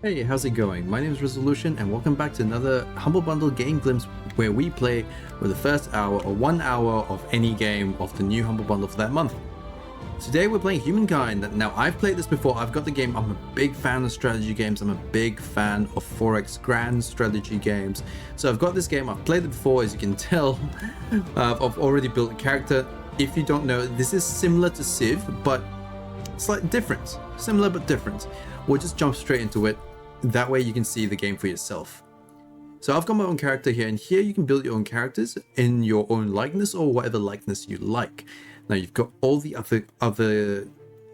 Hey, how's it going? My name is R35olution and welcome back to another Humble Bundle game glimpse where we play with the first hour or 1 hour of any game of the new Humble Bundle for that month. Today we're playing Humankind. Now I've played this before, I've got the game, I'm a big fan of strategy games, I'm a big fan of 4X grand strategy games. So I've got this game, I've played it before, as you can tell. I've already built a character. If you don't know, this is similar to Civ, but slightly different. Similar but different. We'll just jump straight into it. That way you can see the game for yourself. So I've got my own character here, and here you can build your own characters in your own likeness or whatever likeness you like. Now you've got all the other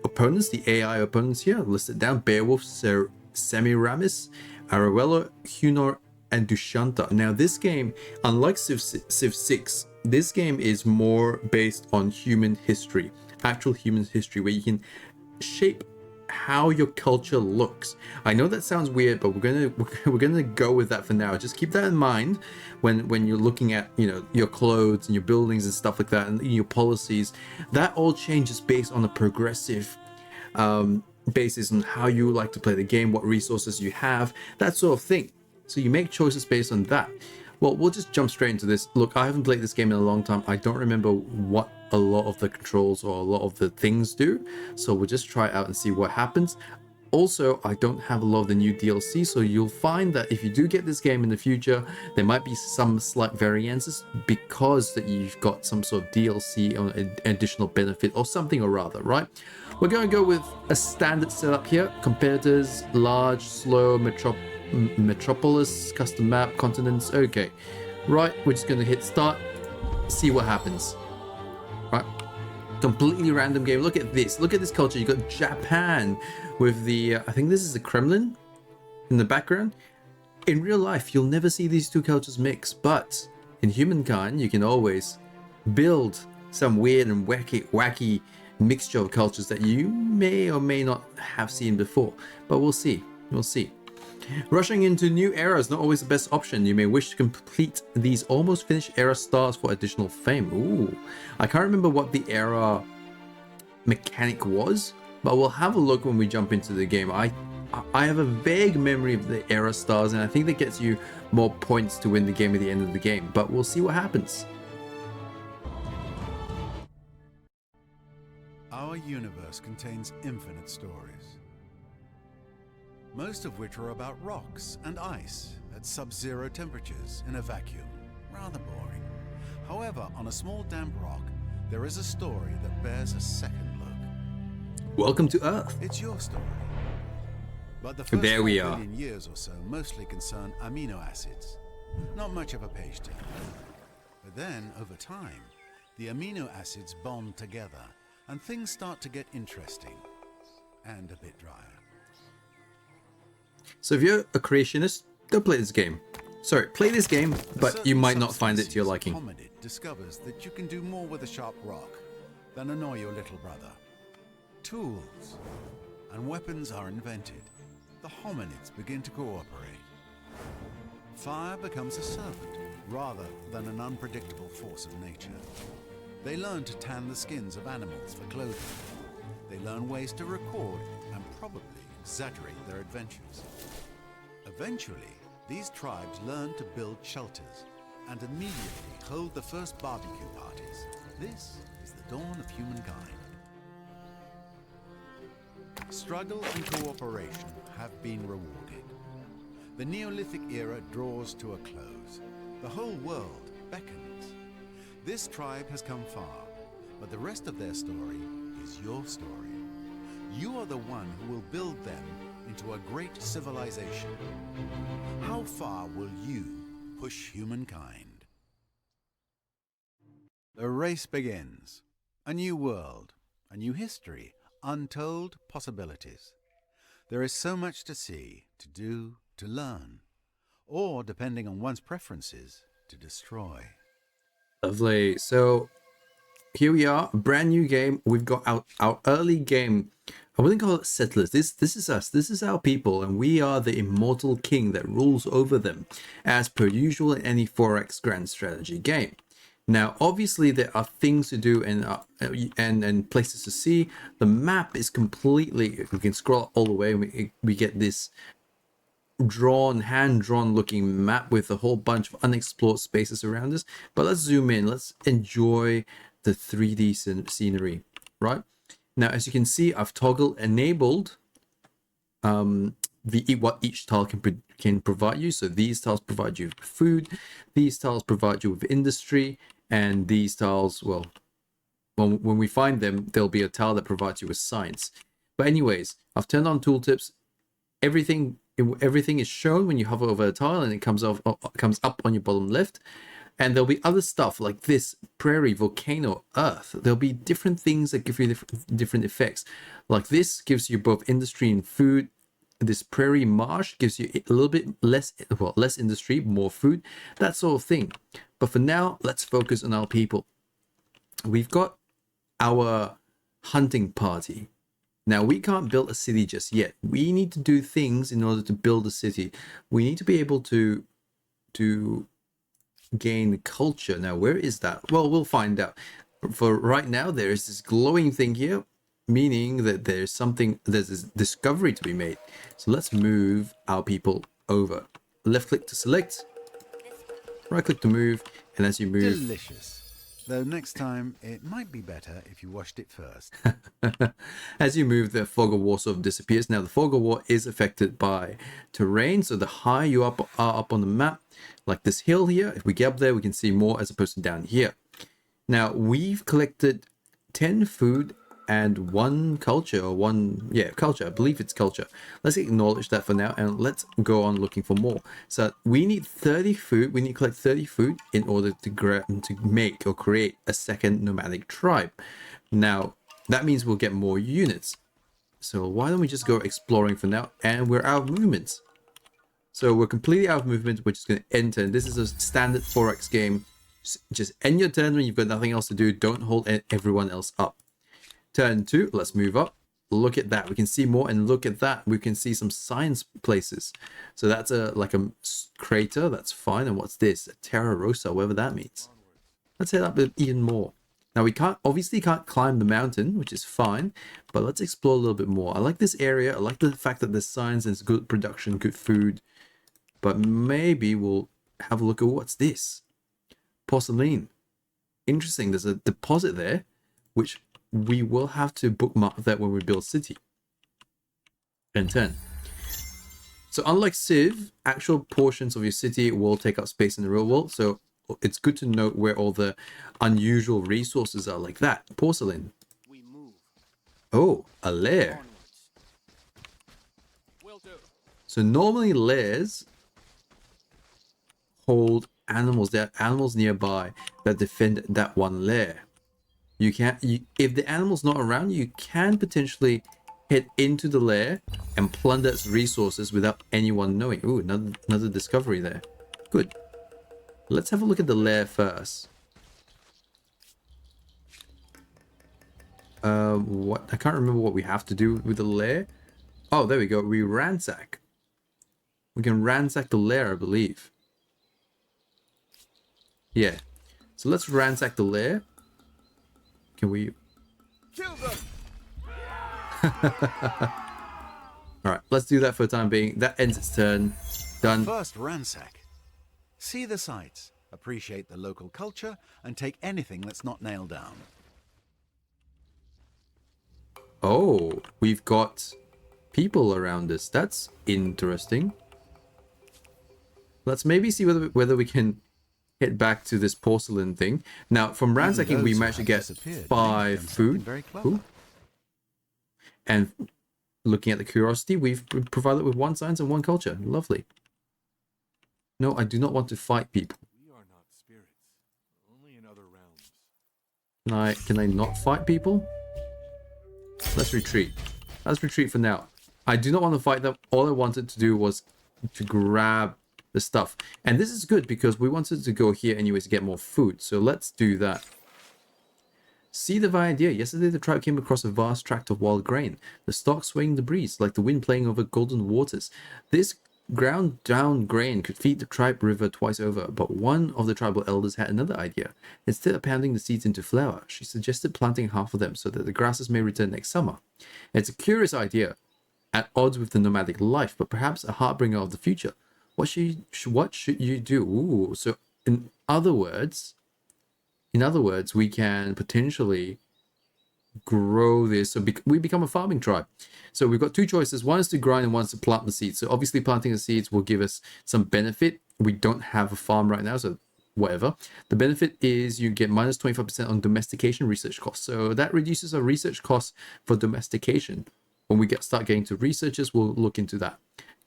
opponents, the AI opponents here listed down: Beowulf, Semiramis, Arabella, Hunor, and Dushanta. Now this game, unlike Civ 6, this game is more based on human history, actual human history, where you can shape how your culture looks. I know that sounds weird, but we're gonna go with that for now. Just keep that in mind when you're looking at, you know, your clothes and your buildings and stuff like that, and your policies. That all changes based on a progressive basis on how you like to play the game, what resources you have, that sort of thing. So you make choices based on that. Well, we'll just jump straight into this. Look, I haven't played this game in a long time. I don't remember what a lot of the controls or a lot of the things do. So we'll just try it out and see what happens. Also, I don't have a lot of the new DLC, so you'll find that if you do get this game in the future, there might be some slight variances because that you've got some sort of DLC or an additional benefit or something or rather, right? We're going to go with a standard setup here. Competitors, large, slow, metropolis, custom map, continents. Okay, right, we're just going to hit start, see what happens. Right, completely random game. Look at this culture. You got Japan with the I think this is the Kremlin in the background. In real life you'll never see these two cultures mix, but in Humankind you can always build some weird and wacky mixture of cultures that you may or may not have seen before, but we'll see. Rushing into new eras, not always the best option. You may wish to complete these almost finished era stars for additional fame. Ooh, I can't remember what the era mechanic was, but we'll have a look when we jump into the game. I have a vague memory of the era stars, and I think that gets you more points to win the game at the end of the game, but we'll see what happens. Our universe contains infinite stories, most of which are about rocks and ice at sub-zero temperatures in a vacuum. Rather boring. However, on a small damp rock, there is a story that bears a second look. Welcome to Earth. It's your story. But the first 4 billion years or so mostly concern amino acids. Not much of a page turner. But then, over time, the amino acids bond together, and things start to get interesting and a bit drier. So if you're a creationist, don't play this game. Sorry, play this game, but you might not find it to your liking. Hominid discovers that you can do more with a sharp rock than annoy your little brother. Tools and weapons are invented. The hominids begin to cooperate. Fire becomes a servant rather than an unpredictable force of nature. They learn to tan the skins of animals for clothing. They learn ways to record and probably exaggerate their adventures. Eventually, these tribes learn to build shelters and immediately hold the first barbecue parties. This is the dawn of humankind. Struggle and cooperation have been rewarded. The Neolithic era draws to a close. The whole world beckons. This tribe has come far, but the rest of their story is your story. You are the one who will build them into a great civilization. How far will you push humankind? The race begins. A new world, a new history, untold possibilities. There is so much to see, to do, to learn, or, depending on one's preferences, to destroy. Lovely. So here we are, brand new game. We've got our early game. I wouldn't call it settlers. This is us. This is our people, and we are the immortal king that rules over them, as per usual in any 4X grand strategy game. Now, obviously, there are things to do and places to see. The map is completely. We can scroll all the way. And we get this hand-drawn looking map with a whole bunch of unexplored spaces around us. But let's zoom in. Let's enjoy the 3D scenery, right? Now, as you can see, I've enabled what each tile can provide you. So these tiles provide you with food, these tiles provide you with industry, and these tiles, well, when we find them, there'll be a tile that provides you with science. But anyways, I've turned on tooltips. Everything is shown when you hover over a tile, and it comes up on your bottom left. And there'll be other stuff like this: prairie, volcano, earth. There'll be different things that give you different effects. Like this gives you both industry and food. This prairie marsh gives you a little bit less industry, more food, that sort of thing. But for now, let's focus on our people. We've got our hunting party. Now, we can't build a city just yet. We need to do things in order to build a city. We need to be able to gain culture. Now, where is that? Well, we'll find out. For right now, there is this glowing thing here, meaning that there's this discovery to be made. So let's move our people over. Left click to select, right click to move, and as you move... Delicious. Though next time, it might be better if you washed it first. As you move, the fog of war sort of disappears. Now, the fog of war is affected by terrain, so the higher you are up on the map, like this hill here, if we get up there, we can see more as opposed to down here. Now, we've collected 10 food and 1 culture, or culture. I believe it's culture. Let's acknowledge that for now, and let's go on looking for more. So we need 30 food. We need to collect 30 food in order to make or create a second nomadic tribe. Now, that means we'll get more units. So why don't we just go exploring for now? And we're out of movements. So we're completely out of movement. We're just going to end turn. This is a standard 4x game. Just end your turn when you've got nothing else to do. Don't hold everyone else up. Turn 2, let's move up. Look at that. We can see more, and look at that. We can see some science places. So that's like a crater. That's fine. And what's this? A Terra Rosa, whatever that means. Let's head up even more. Now, we obviously can't climb the mountain, which is fine, but let's explore a little bit more. I like this area. I like the fact that there's science, there's good production, good food. But maybe we'll have a look at what's this. Porcelain. Interesting. There's a deposit there, which we will have to bookmark that when we build city. And 10. So unlike Civ, actual portions of your city will take up space in the real world. So it's good to note where all the unusual resources are, like that. Porcelain. Oh, a lair. So normally lairs hold animals. There are animals nearby that defend that one lair. If the animal's not around, you can potentially head into the lair and plunder its resources without anyone knowing. Ooh, another discovery there. Good. Let's have a look at the lair first. What? I can't remember what we have to do with the lair. Oh, there we go. We ransack. We can ransack the lair, I believe. Yeah. So let's ransack the lair. Can we... Kill them! Alright, let's do that for the time being. That ends its turn. Done. First, ransack. See the sights, appreciate the local culture, and take anything that's not nailed down. Oh, we've got people around us. That's interesting. Let's maybe see whether we can head back to this porcelain thing. Now, from ransacking, we managed to get 5 food. Ooh. And looking at the curiosity, we've provided with 1 science and 1 culture. Lovely. No, I do not want to fight people. We are not spirits, only in other realms. Can I not fight people? Let's retreat. Let's retreat for now. I do not want to fight them. All I wanted to do was to grab the stuff, and this is good because we wanted to go here anyways to get more food, so let's do that. See the idea. Yesterday the tribe came across a vast tract of wild grain, the stalks swaying in the breeze like the wind playing over golden waters. This ground down grain could feed the tribe river twice over, but one of the tribal elders had another idea. Instead of pounding the seeds into flour, she suggested planting half of them so that the grasses may return next summer. It's a curious idea, at odds with the nomadic life, but perhaps a harbinger of the future. What should you do? Ooh, so in other words, we can potentially grow this. So we become a farming tribe. So we've got two choices. One is to grind and one is to plant the seeds. So obviously planting the seeds will give us some benefit. We don't have a farm right now, so whatever. The benefit is you get minus 25% on domestication research costs. So that reduces our research costs for domestication. When we start getting to researchers, we'll look into that.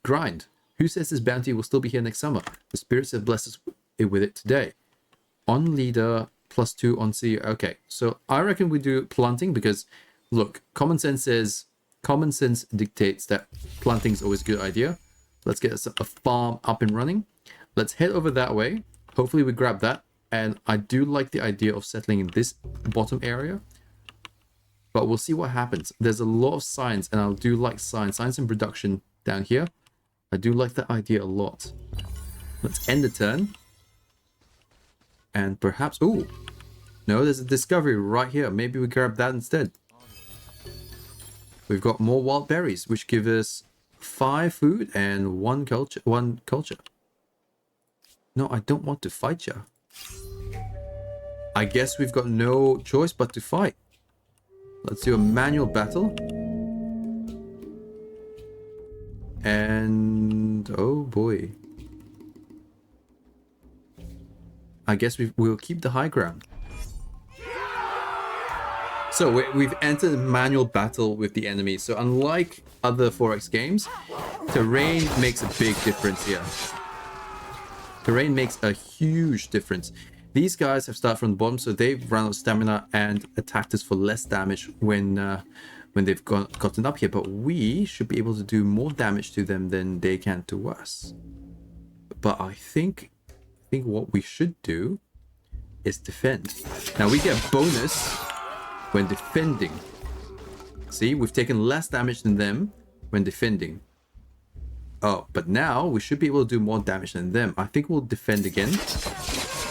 Grind. Who says this bounty will still be here next summer? The spirits have blessed us with it today. On leader, +2 on CEO. Okay, so I reckon we do planting because, look, common sense dictates that planting is always a good idea. Let's get a farm up and running. Let's head over that way. Hopefully we grab that. And I do like the idea of settling in this bottom area. But we'll see what happens. There's a lot of science, and I do like science. Science and production down here. I do like that idea a lot. Let's end the turn. And perhaps... Oh! No, there's a discovery right here. Maybe we grab that instead. We've got more wild berries, which give us 5 food and 1 culture. No, I don't want to fight you. I guess we've got no choice but to fight. Let's do a manual battle. And oh boy. I guess we'll keep the high ground. So we've entered a manual battle with the enemy. So unlike other 4X games, terrain makes a big difference here. Terrain makes a huge difference. These guys have started from the bottom, so they've run out of stamina and attacked us for less damage when they've gotten up here. But we should be able to do more damage to them than they can to us. But I think what we should do is defend. Now we get a bonus when defending. See, we've taken less damage than them when defending. Oh, but now we should be able to do more damage than them. I think we'll defend again.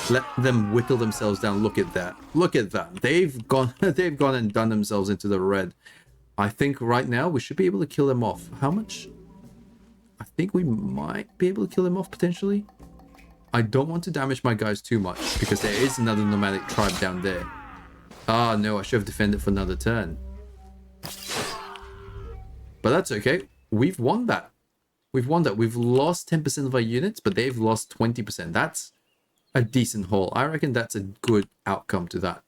Let them whittle themselves down. Look at that. Look at that. They've gone and done themselves into the red. I think right now we should be able to kill them off. How much? I think we might be able to kill them off potentially. I don't want to damage my guys too much because there is another nomadic tribe down there. Ah, no, I should have defended for another turn. But that's okay. We've won that. We've won that. We've lost 10% of our units, but they've lost 20%. That's a decent haul. I reckon that's a good outcome to that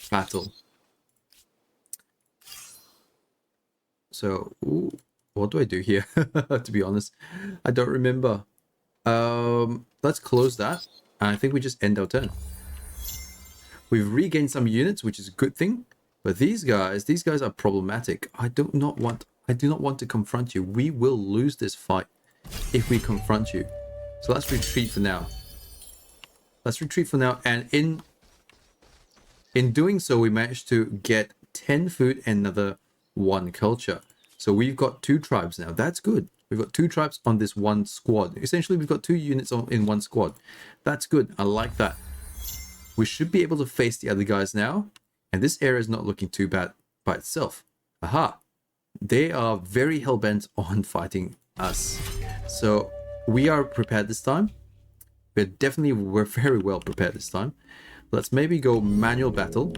battle. So, ooh, what do I do here? To be honest, I don't remember. Let's close that. I think we just end our turn. We've regained some units, which is a good thing. But these guys are problematic. I do not want to confront you. We will lose this fight if we confront you. So let's retreat for now. Let's retreat for now. And in doing so, we managed to get 10 food and another 1 culture. So we've got 2 tribes now. That's good. We've got 2 tribes on this 1 squad. Essentially, we've got 2 units in 1 squad. That's good. I like that. We should be able to face the other guys now. And this area is not looking too bad by itself. Aha. They are very hell-bent on fighting us. So we are prepared this time. We're very well prepared this time. Let's maybe go manual battle.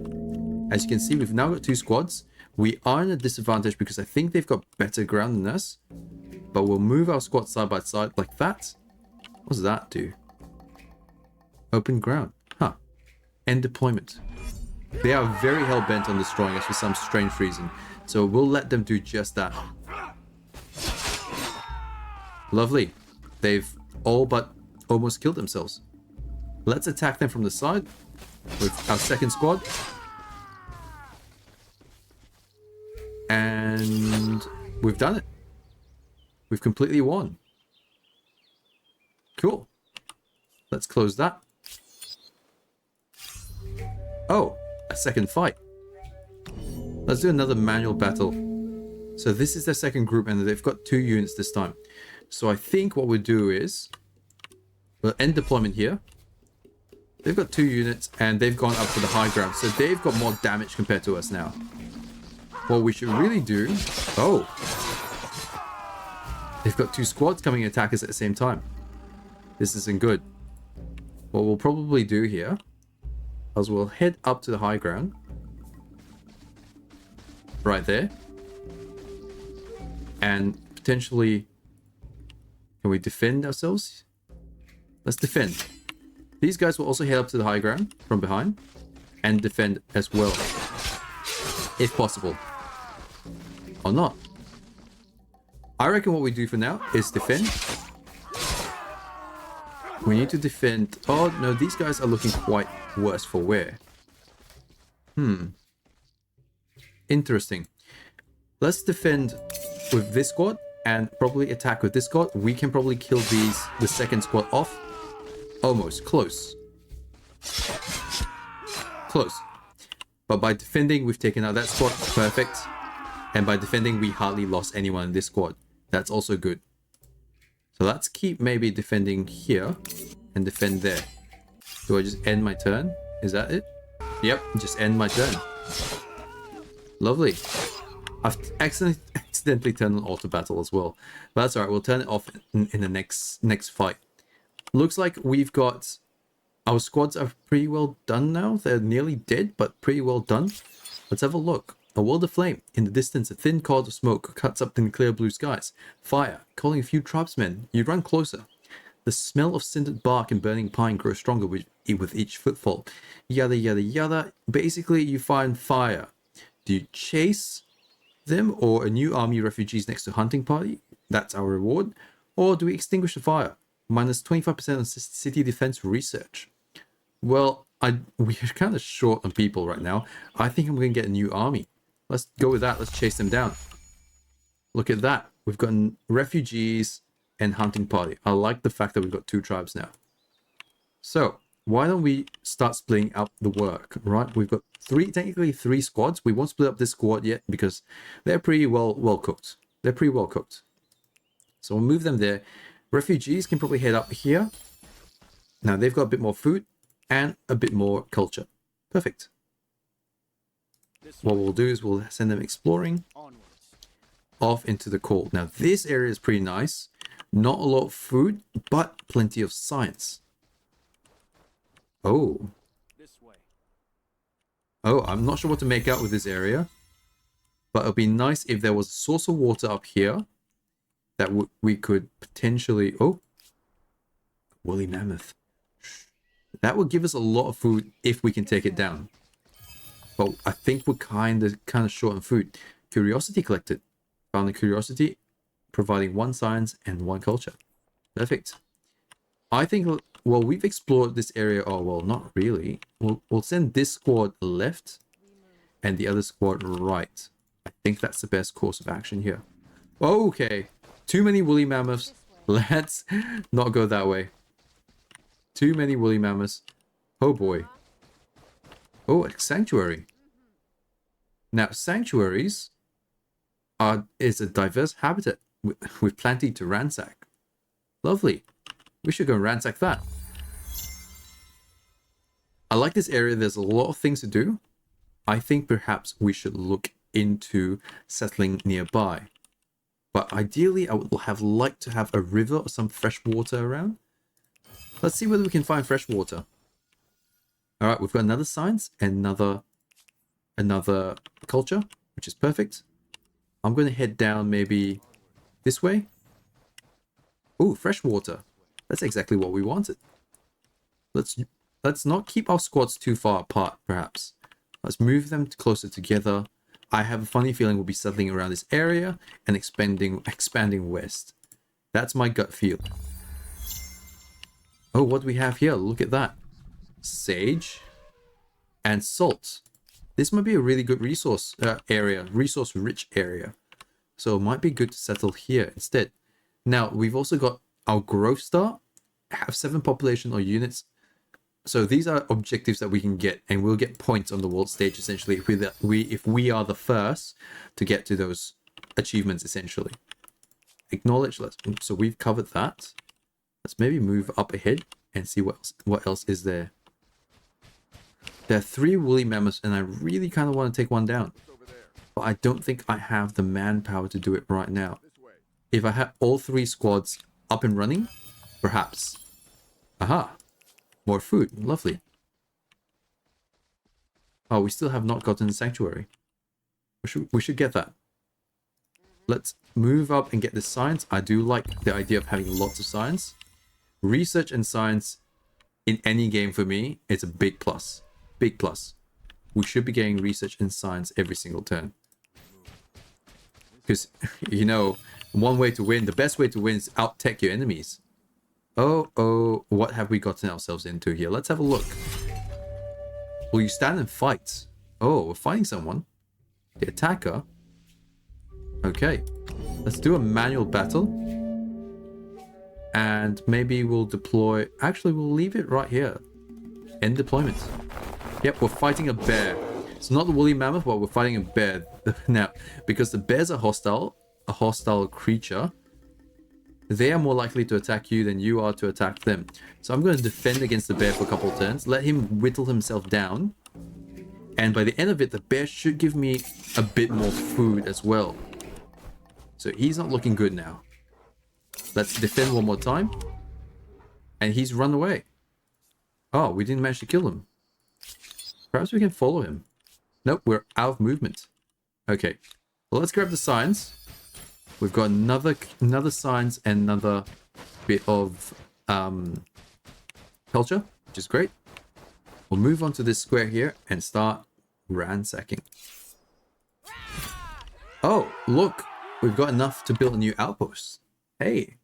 As you can see, we've now got 2 squads. We are in a disadvantage because I think they've got better ground than us. But we'll move our squad side by side like that. What does that do? Open ground. Huh. End deployment. They are very hell-bent on destroying us for some strange reason. So we'll let them do just that. Lovely. They've all but almost killed themselves. Let's attack them from the side with our second squad. And we've done it. We've completely won. Cool. Let's close that. Oh, a second fight. Let's do another manual battle. So this is their second group and they've got 2 units this time. So I think what we'll do is we'll end deployment here. They've got 2 units and they've gone up to the high ground. So they've got more damage compared to us now. What we should really do... Oh. They've got two squads coming and attack us at the same time. This isn't good. What we'll probably do here is we'll head up to the high ground. Right there. And potentially... Can we defend ourselves? Let's defend. These guys will also head up to the high ground from behind. And defend as well. If possible. Or not. I reckon what we do for now is defend. We need to defend... Oh, no, these guys are looking quite worse for wear. Interesting. Let's defend with this squad and probably attack with this squad. We can probably kill the second squad off. Almost. Close. Close. But by defending, we've taken out that squad. Perfect. And by defending, we hardly lost anyone in this squad. That's also good. So let's keep maybe defending here and defend there. Do I just end my turn? Is that it? Yep, just end my turn. Lovely. I've accidentally turned on auto battle as well. But that's alright, we'll turn it off in the next fight. Looks like we've got... Our squads are pretty well done now. They're nearly dead, but pretty well done. Let's have a look. A world of flame. In the distance, a thin cloud of smoke cuts up in the clear blue skies. Fire. Calling a few tribesmen. You run closer. The smell of cindered bark and burning pine grows stronger with each footfall. Yada yada yada. Basically, you find fire. Do you chase them or a new army of refugees next to a hunting party? That's our reward. Or do we extinguish the fire? Minus 25% on city defense research. Well, we're kind of short on people right now. I think I'm going to get a new army. Let's go with that. Let's chase them down. Look at that. We've got refugees and hunting party. I like the fact that we've got two tribes now. So, why don't we start splitting up the work, right? We've got technically three squads. We won't split up this squad yet because they're pretty well cooked. They're pretty well cooked. So we'll move them there. Refugees can probably head up here. Now they've got a bit more food and a bit more culture. Perfect. What we'll do is we'll send them exploring off into the cold. Now this area is pretty nice. Not a lot of food, but plenty of science. Oh. Oh, I'm not sure what to make out with this area. But it would be nice if there was a source of water up here that we could potentially... Oh. Woolly mammoth. That would give us a lot of food if we can take it down. But I think we're kind of short on food. Curiosity collected. Found a curiosity, providing 1 science and 1 culture. Perfect. I think, well, we've explored this area. Oh, well, not really. We'll send this squad left and the other squad right. I think that's the best course of action here. Okay. Too many woolly mammoths. Let's not go that way. Too many woolly mammoths. Oh boy. Oh, a sanctuary. Now, sanctuaries is a diverse habitat with plenty to ransack. Lovely. We should go and ransack that. I like this area. There's a lot of things to do. I think perhaps we should look into settling nearby. But ideally, I would have liked to have a river or some fresh water around. Let's see whether we can find fresh water. All right, we've got another science and another culture, which is perfect. I'm going to head down maybe this way. Oh, fresh water. That's exactly what we wanted. Let's not keep our squads too far apart, perhaps. Let's move them closer together. I have a funny feeling we'll be settling around this area and expanding west. That's my gut feel. Oh, what do we have here? Look at that. Sage and salt. This might be a really good resource area, resource-rich area. So it might be good to settle here instead. Now, we've also got our growth star, have 7 population or units. So these are objectives that we can get, and we'll get points on the world stage essentially if we are the first to get to those achievements essentially. Acknowledge. So we've covered that. Let's maybe move up ahead and see what else is there. There are 3 woolly mammoths, and I really kind of want to take one down. But I don't think I have the manpower to do it right now. If I had all 3 squads up and running, perhaps. Aha. More food. Lovely. Oh, we still have not gotten the sanctuary. We should get that. Let's move up and get the science. I do like the idea of having lots of science. Research and science in any game for me, it's a big plus. Big plus. We should be getting research and science every single turn. Because, you know, one way to win, the best way to win is out-tech your enemies. Oh, what have we gotten ourselves into here? Let's have a look. Will you stand and fight? Oh, we're fighting someone. The attacker. Okay. Let's do a manual battle. And maybe we'll deploy... Actually, we'll leave it right here. End deployment. Yep, we're fighting a bear. It's not the woolly mammoth, but we're fighting a bear. Now, because the bears are hostile, a hostile creature, they are more likely to attack you than you are to attack them. So I'm going to defend against the bear for a couple of turns, let him whittle himself down, and by the end of it, the bear should give me a bit more food as well. So he's not looking good now. Let's defend one more time. And he's run away. Oh, we didn't manage to kill him. Perhaps we can follow him. Nope, we're out of movement. Okay, well, let's grab the signs. We've got another signs and another bit of culture, which is great. We'll move on to this square here and start ransacking. Oh, look, we've got enough to build a new outpost. Hey,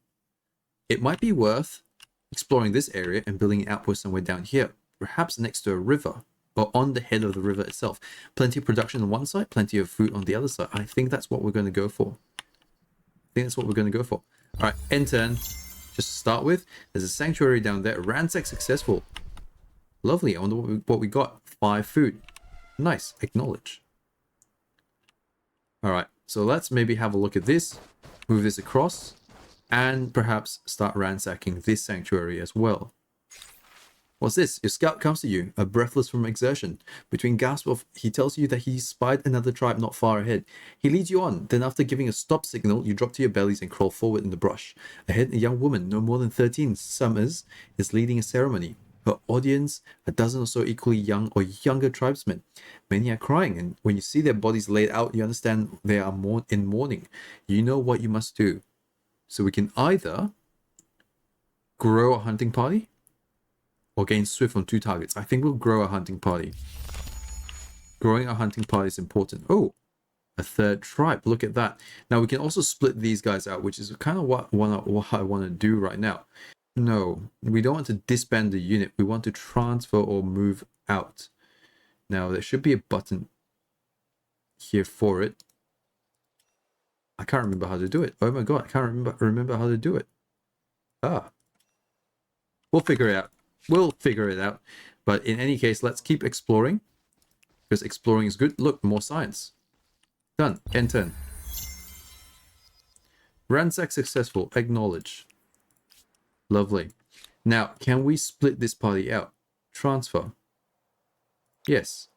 it might be worth exploring this area and building an outpost somewhere down here, perhaps next to a river or on the head of the river itself. Plenty of production on one side, plenty of food on the other side. I think that's what we're going to go for. All right, end turn. Just to start with, there's a sanctuary down there. Ransack successful. Lovely. I wonder what we got. 5 food. Nice. Acknowledge. All right, so let's maybe have a look at this. Move this across. And perhaps start ransacking this sanctuary as well. What's this? Your scout comes to you, breathless from exertion. Between gasps, he tells you that he spied another tribe not far ahead. He leads you on. Then after giving a stop signal, you drop to your bellies and crawl forward in the brush. Ahead, a young woman, no more than 13 summers, is leading a ceremony. Her audience, a dozen or so equally young or younger tribesmen. Many are crying, and when you see their bodies laid out, you understand they are in mourning. You know what you must do. So we can either grow a hunting party or gain swift on 2 targets. I think we'll grow a hunting party. Growing a hunting party is important. Oh, a 3rd tribe. Look at that. Now we can also split these guys out, which is kind of what I want to do right now. No, we don't want to disband the unit. We want to transfer or move out. Now there should be a button here for it. I can't remember how to do it. Oh my god, I can't remember how to do it. We'll figure it out. We'll figure it out. But in any case, let's keep exploring. Because exploring is good. Look, more science. Done. End turn. Ransack successful. Acknowledge. Lovely. Now, can we split this party out? Transfer. Yes.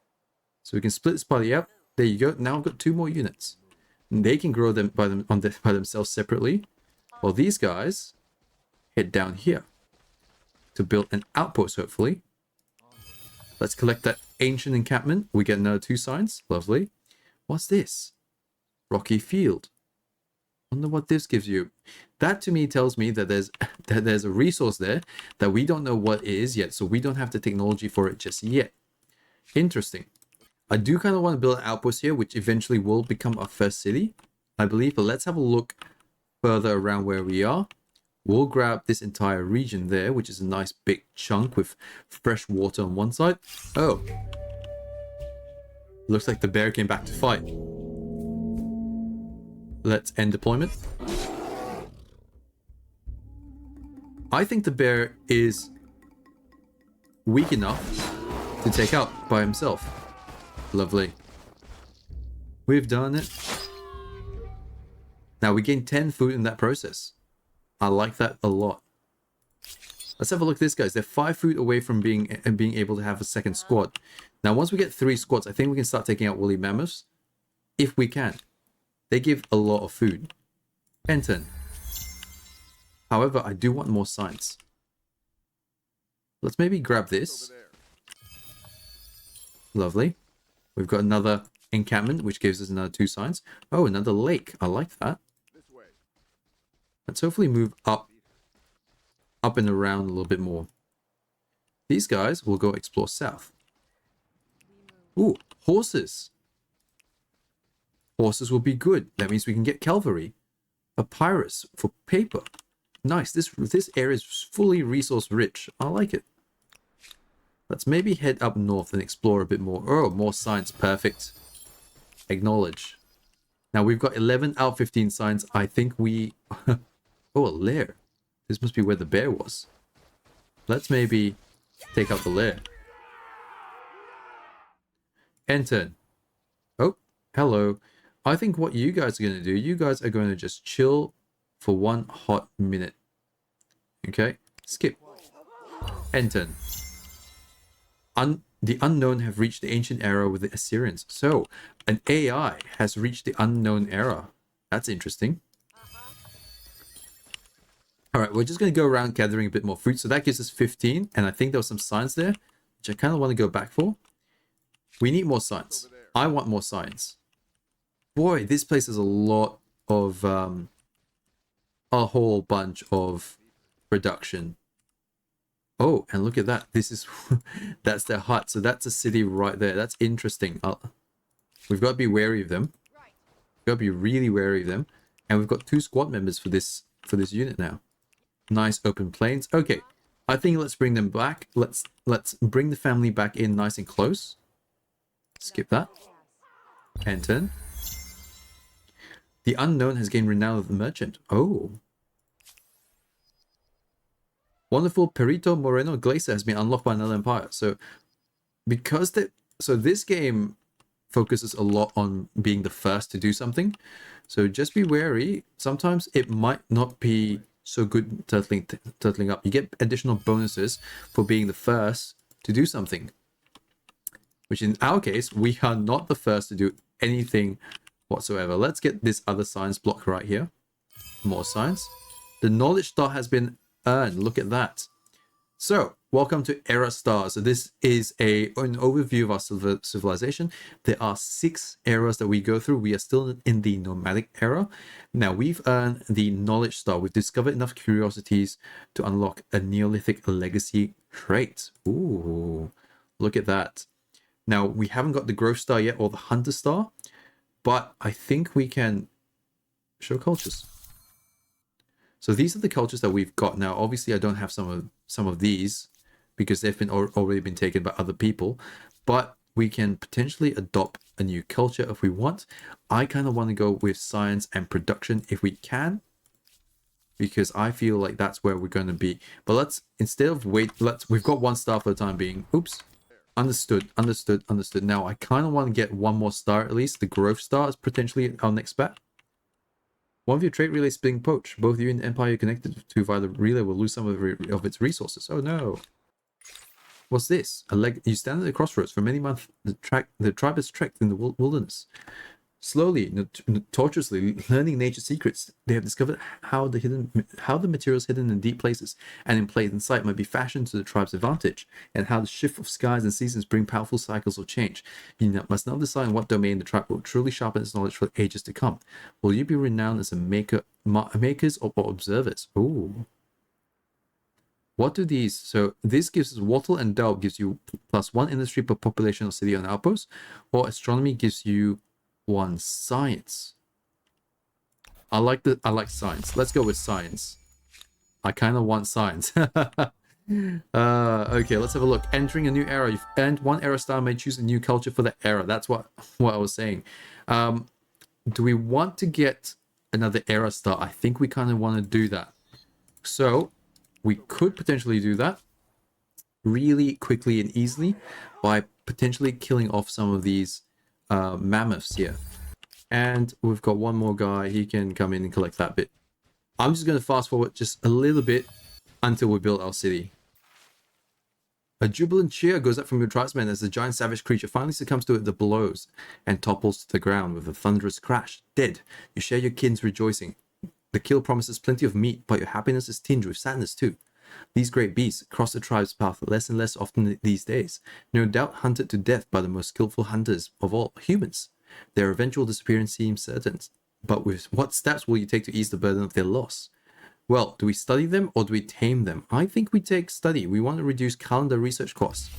So we can split this party out. There you go. Now I've got 2 more units. And they can grow them by themselves separately. While these guys head down here to build an outpost, hopefully. Let's collect that ancient encampment. We get another 2 signs. Lovely. What's this? Rocky field. Wonder what this gives you. That to me tells me that there's a resource there that we don't know what it is yet, so we don't have the technology for it just yet. Interesting. I do kind of want to build an outpost here, which eventually will become our first city, I believe. But let's have a look further around where we are. We'll grab this entire region there, which is a nice big chunk with fresh water on one side. Oh. Looks like the bear came back to fight. Let's end deployment. I think the bear is weak enough to take out by himself. Lovely. We've done it. Now we gain 10 food in that process. I like that a lot. Let's have a look at this, guys. They're 5 food away from being able to have a 2nd squad. Now, once we get 3 squads, I think we can start taking out woolly mammoths. If we can. They give a lot of food. End turn. However, I do want more science. Let's maybe grab this. Lovely. We've got another encampment, which gives us another 2 science. Oh, another lake. I like that. Let's hopefully move up and around a little bit more. These guys will go explore south. Ooh, horses. Horses will be good. That means we can get cavalry. Papyrus for paper. Nice. This area is fully resource rich. I like it. Let's maybe head up north and explore a bit more. Oh, more science. Perfect. Acknowledge. Now we've got 11 out of 15 science. I think we... oh, a lair. This must be where the bear was. Let's maybe take out the lair. Enter. Oh, hello. I think what you guys are going to do, you guys are going to just chill for 1 hot minute. Okay, skip. Enter. The unknown have reached the ancient era with the Assyrians. So, an AI has reached the unknown era. That's interesting. Alright, we're just going to go around gathering a bit more fruit. So that gives us 15. And I think there was some science there, which I kind of want to go back for. We need more science. I want more science. Boy, this place has a lot of... a whole bunch of production. Oh, and look at that. This is... that's their hut. So that's a city right there. That's interesting. We've got to be wary of them. We've got to be really wary of them. And we've got 2 squad members for this unit now. Nice open plains. Okay, I think let's bring them back. Let's bring the family back in nice and close. Skip that. Enter. The unknown has gained renown of the merchant. Oh. Wonderful Perito Moreno Glacier has been unlocked by another empire. So, so this game focuses a lot on being the first to do something. So just be wary. Sometimes it might not be so good turtling up. You get additional bonuses for being the first to do something. Which in our case, we are not the first to do anything whatsoever. Let's get this other science block right here. More science. The knowledge star has been earned. Look at that. So, welcome to Era Star. So this is an overview of our civilization. There are 6 eras that we go through. We are still in the nomadic era. Now, we've earned the knowledge star. We've discovered enough curiosities to unlock a Neolithic legacy trait. Ooh, look at that. Now, we haven't got the growth star yet or the hunter star, but I think we can show cultures. So these are the cultures that we've got now. Obviously, I don't have some of these because they've been already been taken by other people, but we can potentially adopt a new culture if we want. I kind of want to go with science and production if we can, because I feel like that's where we're going to be. But let's, instead of we've got 1 star for the time being. Oops. Understood. Now, I kind of want to get 1 more star at least. The growth star is potentially our next bet. One of your trait relays being poached. Both you and the empire you're connected to via the relay will lose some of its resources. Oh no. What's this? You stand at the crossroads. For many months, the tribe has trekked in the wilderness. Slowly, tortuously, learning nature's secrets, they have discovered how the materials hidden in deep places and in plain sight might be fashioned to the tribe's advantage, and how the shift of skies and seasons bring powerful cycles of change. You must now decide in what domain the tribe will truly sharpen its knowledge for ages to come. Will you be renowned as makers or observers? Ooh. What do these... So this gives us wattle and delve gives you +1 industry per population of city on outpost, or astronomy gives you 1 science. I like science. Let's go with science. I kind of want science. Okay, let's have a look. Entering a new era. You've earned 1 era star. May choose a new culture for the era. That's what I was saying. Do we want to get another era star? I think we kind of want to do that. So we could potentially do that really quickly and easily by potentially killing off some of these mammoths here. And we've got 1 more guy. He can come in and collect that bit. I'm just going to fast forward just a little bit until we build our city. A jubilant cheer goes up from your tribesmen as the giant savage creature finally succumbs to the blows and topples to the ground with a thunderous crash. Dead. You share your kin's rejoicing. The kill promises plenty of meat, but your happiness is tinged with sadness too. These great beasts cross the tribe's path less and less often these days, no doubt hunted to death by the most skillful hunters of all, humans. Their eventual disappearance seems certain, but with what steps will you take to ease the burden of their loss? Well, do we study them or do we tame them? I think we take study. We want to reduce calendar research costs.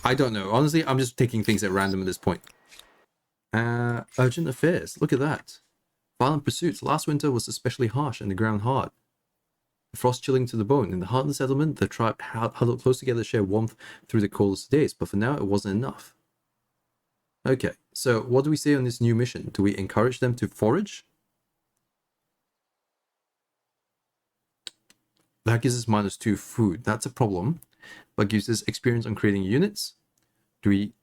I don't know. Honestly, I'm just taking things at random at this point. Urgent affairs. Look at that. Violent pursuits. Last winter was especially harsh and the ground hard. Frost chilling to the bone. In the heart of the settlement, the tribe huddled close together to share warmth through the coldest days, but for now it wasn't enough. Okay, so what do we say on this new mission? Do we encourage them to forage? That gives us -2 food. That's a problem, but gives us experience on creating units. Do we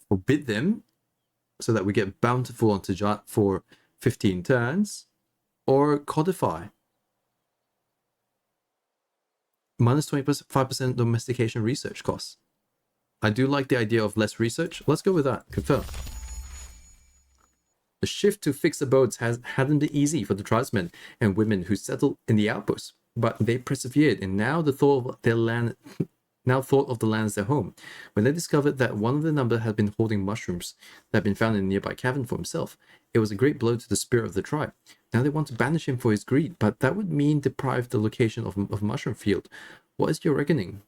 forbid them so that we get bountiful on Tajat for 15 turns? Or codify? -25% domestication research costs. I do like the idea of less research. Let's go with that. Confirm. The shift to fixed abodes hadn't been easy for the tribesmen and women who settled in the outposts, but they persevered, and now thought of the land as their home. When they discovered that one of the number had been holding mushrooms that had been found in a nearby cavern for himself, it was a great blow to the spirit of the tribe. Now they want to banish him for his greed, but that would mean deprive the location of mushroom field. What is your reckoning?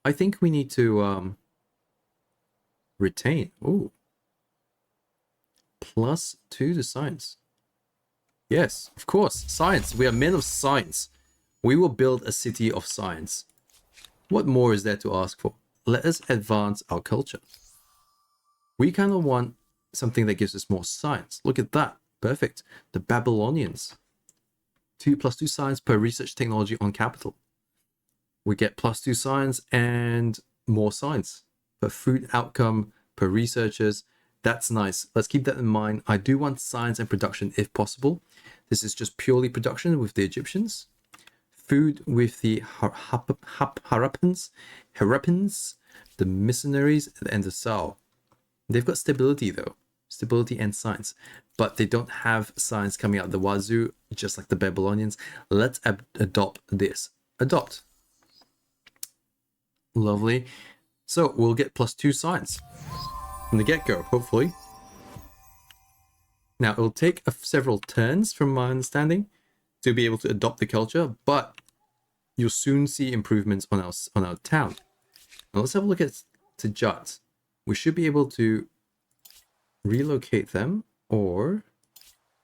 I think we need to retain. Ooh. +2 to science. Yes, of course. Science. We are men of science. We will build a city of science. What more is there to ask for? Let us advance our culture. We kind of want something that gives us more science. Look at that. Perfect. The Babylonians. 2+2 science per research technology on capital. We get +2 science and more science per food outcome, per researchers. That's nice. Let's keep that in mind. I do want science and production if possible. This is just purely production with the Egyptians. Food with the Harappans, the missionaries, and the Sao. They've got stability though. Stability and science. But they don't have science coming out of the wazoo, just like the Babylonians. Let's adopt this. Adopt. Lovely. So we'll get +2 science from the get-go, hopefully. Now, it'll take several turns, from my understanding, to be able to adopt the culture, but you'll soon see improvements on our town. Now, let's have a look at Tajat. We should be able to relocate them or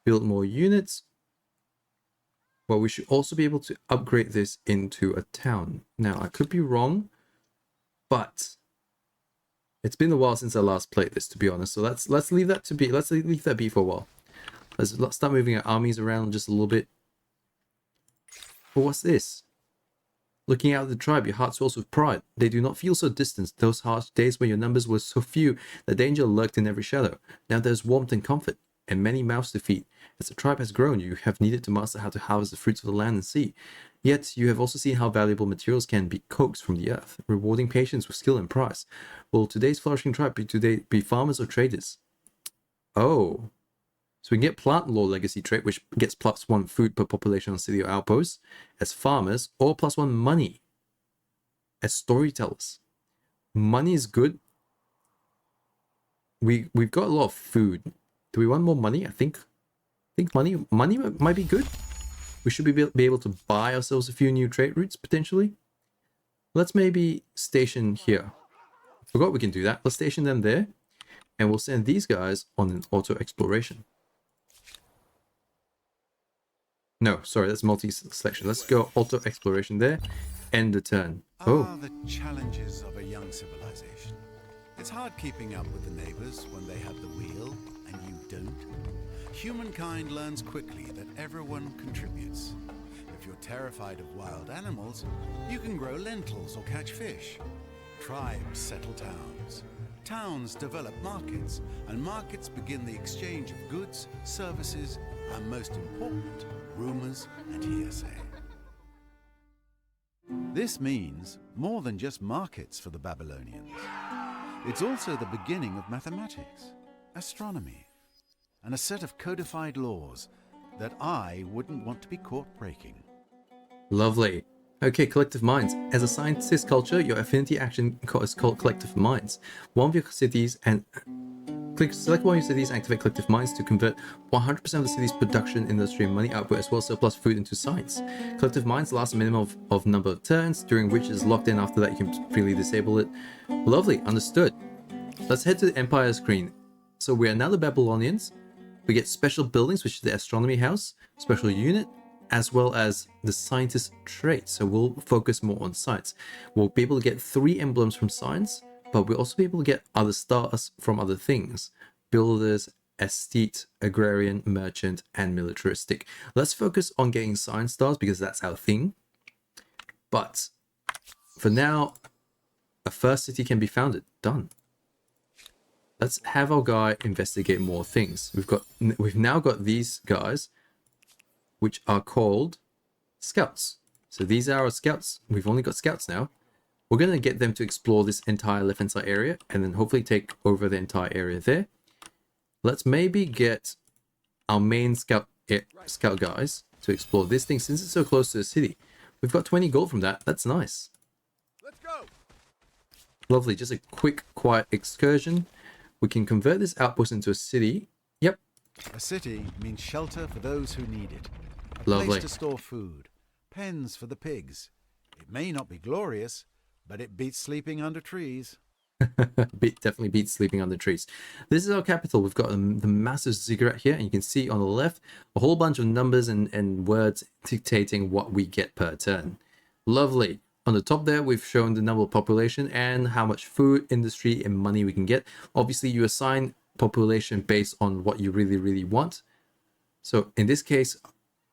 build more units. But we should also be able to upgrade this into a town. Now, I could be wrong, but it's been a while since I last played this, to be honest. So let's leave that to be. Let's leave that be for a while. Let's start moving our armies around just a little bit. But what's this? Looking out at the tribe, your heart swells with pride. They do not feel so distant. Those harsh days when your numbers were so few, that danger lurked in every shadow. Now there's warmth and comfort, and many mouths to feed. As the tribe has grown, you have needed to master how to harvest the fruits of the land and sea. Yet you have also seen how valuable materials can be coaxed from the earth, rewarding patience with skill and price. Will today's flourishing tribe be farmers or traders? Oh. So we can get plant law legacy trait, which gets +1 food per population on city or outposts, as farmers, or +1 money as storytellers. Money is good. We've got a lot of food. Do we want more money? I think money might be good. We should be able to buy ourselves a few new trade routes potentially. Let's maybe station here. Forgot we can do that. Let's station them there, and we'll send these guys on an auto exploration. No, sorry, that's multi-selection. Let's go auto exploration there. End the turn. Oh, the challenges of a young civilization. It's hard keeping up with the neighbors when they have the wheel and you don't. Humankind learns quickly that everyone contributes. If you're terrified of wild animals, you can grow lentils or catch fish. Tribes settle towns. Towns develop markets, and markets begin the exchange of goods, services, and most important, rumors and hearsay. This means more than just markets for the Babylonians. It's also the beginning of mathematics, astronomy, and a set of codified laws that I wouldn't want to be caught breaking. Lovely. Okay, collective minds. As a scientist culture, your affinity action is called collective minds. One of your cities and select one of your cities and activate collective minds to convert 100% of the city's production, industry, and money output as well as surplus food into science. Collective minds last a minimum of number of turns, during which it is locked in. After that, you can freely disable it. Lovely, understood. Let's head to the Empire screen. So we are now the Babylonians. We get special buildings, which is the astronomy house, special unit, as well as the scientist trait. So we'll focus more on science. We'll be able to get 3 emblems from science, but we'll also be able to get other stars from other things. Builders, aesthete, agrarian, merchant, and militaristic. Let's focus on getting science stars because that's our thing. But for now, a first city can be founded. Done. Let's have our guy investigate more things. We've now got these guys, which are called scouts. So these are our scouts. We've only got scouts now. We're going to get them to explore this entire left-hand side area and then hopefully take over the entire area there. Let's maybe get our main scout guys to explore this thing since it's so close to the city. We've got 20 gold from that. That's nice. Let's go! Lovely. Just a quick, quiet excursion. We can convert this outpost into a city. Yep. A city means shelter for those who need it. A Lovely. place to store food. Pens for the pigs. It may not be glorious, but it beats sleeping under trees. Definitely beats sleeping under trees. This is our capital. We've got the massive ziggurat here, and you can see on the left a whole bunch of numbers and words dictating what we get per turn. Lovely. On the top there, we've shown the number of population and how much food, industry, and money we can get. Obviously, you assign population based on what you really, really want. So in this case,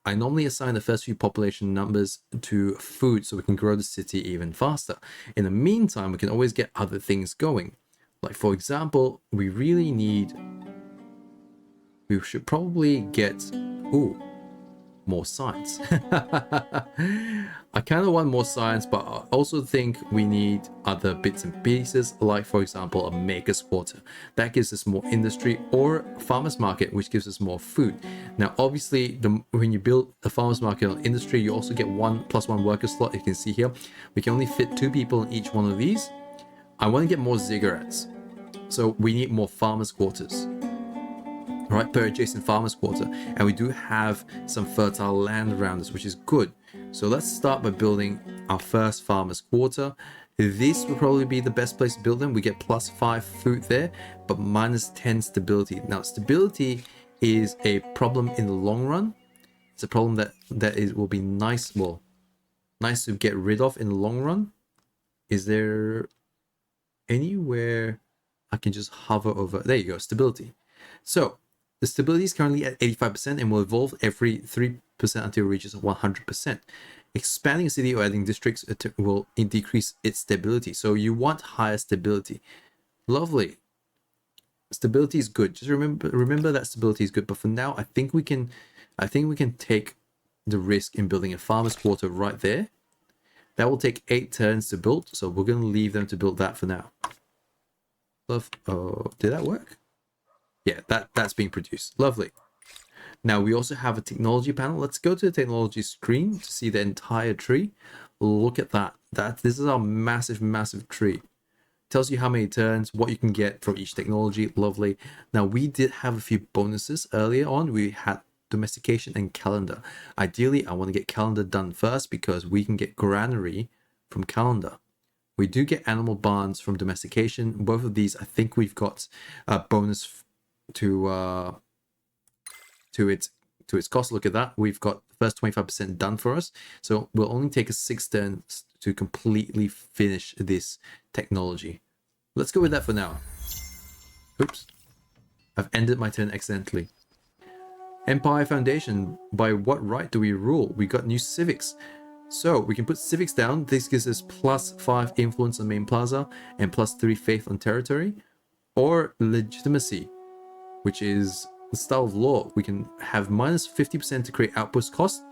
I normally assign the first few population numbers to food so we can grow the city even faster. In the meantime, we can always get other things going. Like, for example, we should probably get, more science. I kind of want more science, but I also think we need other bits and pieces, like, for example, a maker's quarter. That gives us more industry, or farmer's market, which gives us more food. Now, obviously, when you build a farmer's market or industry, you also get 1+1 worker slot. You can see here, we can only fit 2 people in each one of these. I want to get more ziggurats, so we need more farmer's quarters. Right, per adjacent farmers quarter, and we do have some fertile land around us, which is good. So let's start by building our first farmers quarter. This will probably be the best place to build them. We get +5 food there, but -10 stability. Now, stability is a problem in the long run. It's a problem that will be nice to get rid of in the long run. Is there anywhere I can just hover over? There you go, stability. So the stability is currently at 85% and will evolve every 3% until it reaches 100%. Expanding a city or adding districts will decrease its stability. So you want higher stability. Lovely. Stability is good. Just remember that stability is good. But for now, I think we can take the risk in building a farmer's quarter right there. That will take 8 turns to build. So we're going to leave them to build that for now. Oh, did that work? Yeah, that's being produced. Lovely. Now we also have a technology panel. Let's go to the technology screen to see the entire tree. Look at that. This is our massive tree. Tells you how many turns, what you can get from each technology. Lovely. Now we did have a few bonuses earlier on. We had domestication and calendar. Ideally, I want to get calendar done first because we can get granary from calendar. We do get animal barns from domestication. Both of these, I think we've got a bonus to its cost. Look at that. We've got the first 25% done for us. So we'll only take us 6 turns to completely finish this technology. Let's go with that for now. Oops. I've ended my turn accidentally. Empire Foundation. By what right do we rule? We got new civics. So we can put civics down. This gives us +5 influence on main plaza and +3 faith on territory. Or legitimacy, which is the style of law. We can have -50% to create outpost cost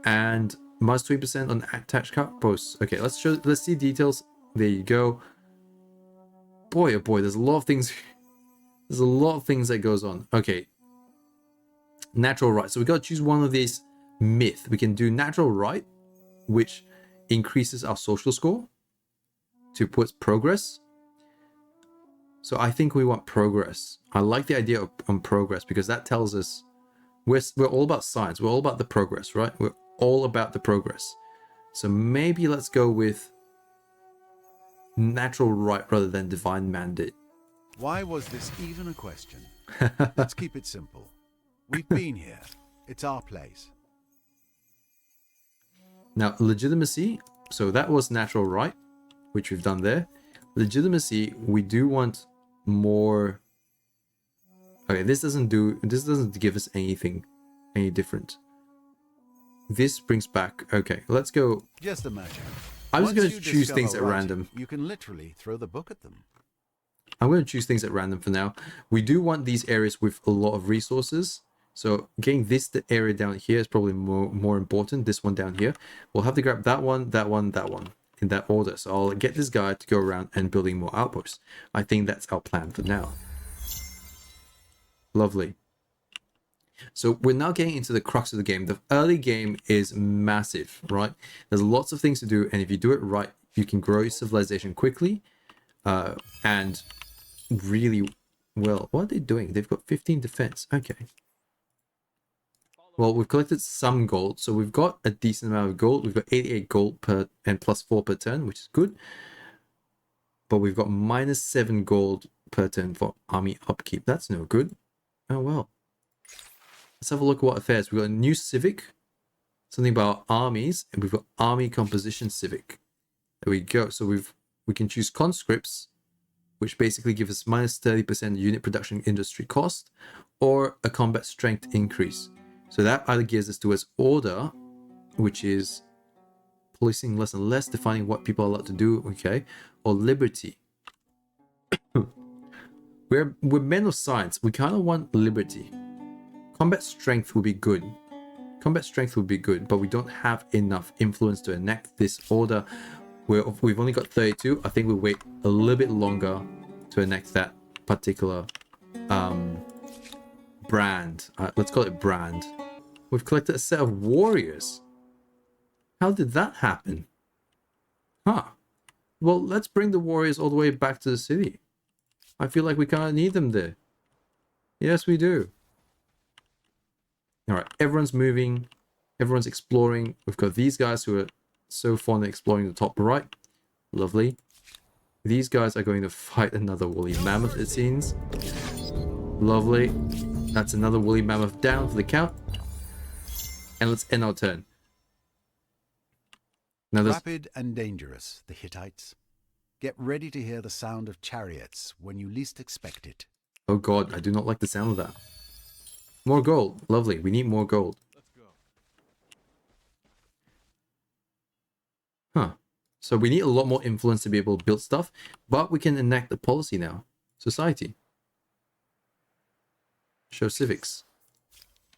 and -20% on attached outposts. Okay, let's see details. There you go. Boy, oh boy, there's a lot of things. There's a lot of things that goes on. Okay, Natural right. So we got to choose one of these myth. We can do natural right, which increases our social score to put progress. So I think we want progress. I like the idea of progress because that tells us we're all about science. We're all about the progress, right? We're all about the progress. So maybe let's go with natural right rather than divine mandate. Why was this even a question? Let's keep it simple. We've been here. It's our place. Now, legitimacy. So that was natural right, which we've done there. Legitimacy, we do want more. Okay, this doesn't give us anything any different. This brings back. Okay, let's go. Just imagine. I'm just going to choose things at random. You can literally throw the book at them. I'm going to choose things at random for now. We do want these areas with a lot of resources. So getting the area down here is probably more important. This one down here. We'll have to grab that one, that one, that one in that order. So I'll get this guy to go around and building more outposts. I think that's our plan for now. Lovely. So we're now getting into the crux of the game. The early game is massive, right? There's lots of things to do. And if you do it right, you can grow your civilization quickly. And really well. What are they doing? They've got 15 defense. Okay. Well, we've collected some gold. So we've got a decent amount of gold. We've got 88 gold per and plus 4 per turn, which is good. But we've got -7 gold per turn for army upkeep. That's no good. Oh, well. Let's have a look at what affairs. We've got a new civic. Something about armies. And we've got army composition civic. There we go. So we can choose conscripts, which basically gives us -30% unit production industry cost, or a combat strength increase. So that either gives us towards order, which is policing less and less, defining what people are allowed to do, okay, or liberty. we're men of science. We kind of want liberty. Combat strength would be good. Combat strength would be good, but we don't have enough influence to enact this order. We've only got 32. I think we'll wait a little bit longer to enact that particular brand. Let's call it brand. We've collected a set of warriors. How did that happen? Huh. Well, let's bring the warriors all the way back to the city. I feel like we kind of need them there. Yes, we do. All right, everyone's moving. Everyone's exploring. We've got these guys who are so fond of exploring the top right. Lovely. These guys are going to fight another woolly mammoth, it seems. Lovely. That's another woolly mammoth down for the count. And let's end our turn. Now Rapid and dangerous, the Hittites. Get ready to hear the sound of chariots when you least expect it. Oh god, I do not like the sound of that. More gold. Lovely. We need more gold. Let's go. Huh. So we need a lot more influence to be able to build stuff, but we can enact the policy now. Society. Show civics.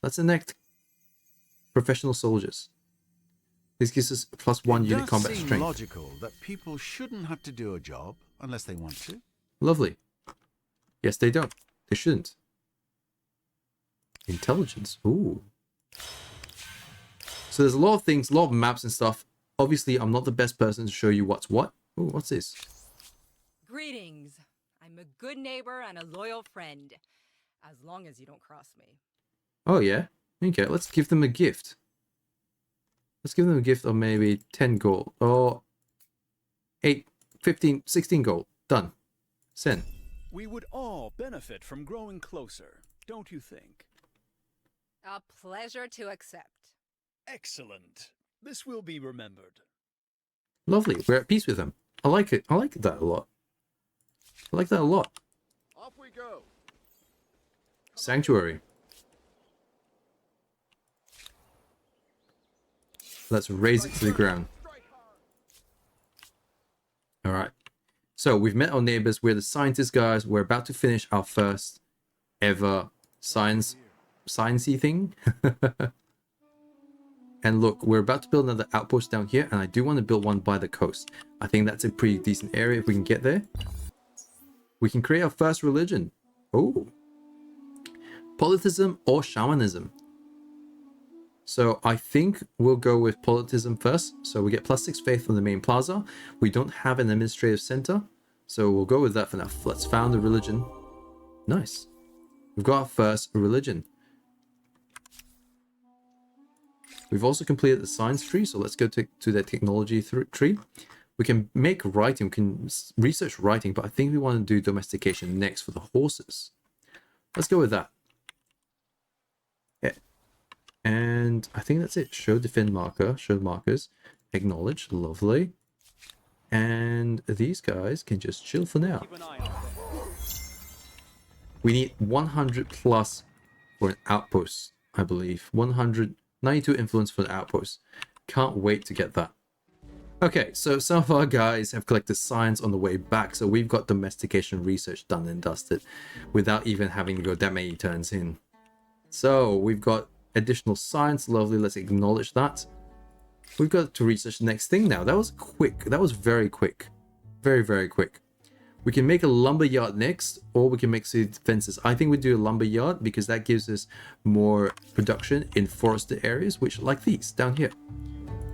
Let's enact professional soldiers. This gives us +1 unit combat strength. Logical that people shouldn't have to do a job unless they want to. Lovely. Yes, they don't. They shouldn't. Intelligence. Ooh. So there's a lot of things, a lot of maps and stuff. Obviously, I'm not the best person to show you what's what. Ooh, what's this? Greetings. I'm a good neighbor and a loyal friend. As long as you don't cross me. Oh, yeah? Okay, let's give them a gift. Let's give them a gift of maybe 10 gold. Or 8, 15, 16 gold. Done. Send. We would all benefit from growing closer, don't you think? A pleasure to accept. Excellent. This will be remembered. Lovely. We're at peace with them. I like it. I like that a lot. I like that a lot. Off we go. Sanctuary. Let's raise it to the ground. Alright. So we've met our neighbors. We're the scientist guys. We're about to finish our first ever sciencey thing. And look, we're about to build another outpost down here, and I do want to build one by the coast. I think that's a pretty decent area if we can get there. We can create our first religion. Oh. Polytheism or shamanism. So I think we'll go with politism first. So we get +6 faith on the main plaza. We don't have an administrative center, so we'll go with that for now. Let's found a religion. Nice. We've got our first religion. We've also completed the science tree, so let's go to the technology tree. We can make writing, we can research writing, but I think we want to do domestication next for the horses. Let's go with that. Yeah. And I think that's it. Show defend marker, show markers, acknowledge, lovely. And these guys can just chill for now. We need 100 plus for an outpost, I believe. 192 influence for an outpost. Can't wait to get that. Okay, so some of our guys have collected science on the way back, so we've got domestication research done and dusted without even having to go that many turns in. So we've got additional science, lovely, let's acknowledge that. We've got to research the next thing now. That was quick, that was very quick. Very, very quick. We can make a lumber yard next, or we can make city defenses. I think we do a lumber yard because that gives us more production in forested areas, which like these down here.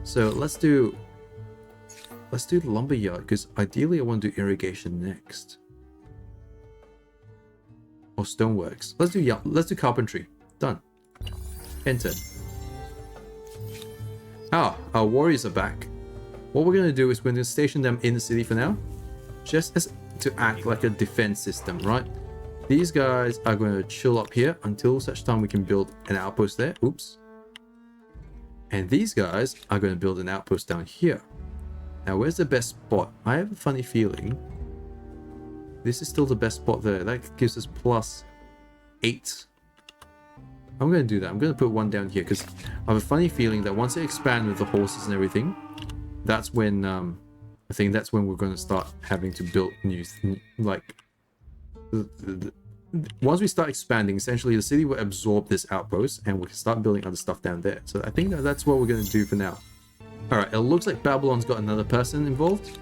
So let's do the lumber yard because ideally I want to do irrigation next. Or stoneworks. Let's do carpentry. Done. Enter. Ah, our warriors are back. What we're gonna do is we're gonna station them in the city for now. Just as to act like a defense system, right? These guys are going to chill up here until such time we can build an outpost there. Oops. And these guys are going to build an outpost down here. Now, where's the best spot? I have a funny feeling this is still the best spot there. That gives us +8. I'm going to do that. I'm going to put one down here because I have a funny feeling that once they expand with the horses and everything, that's when I think that's when we're going to start having to build new, like, once we start expanding, essentially the city will absorb this outpost and we can start building other stuff down there. So I think that's what we're going to do for now. All right, it looks like Babylon's got another person involved.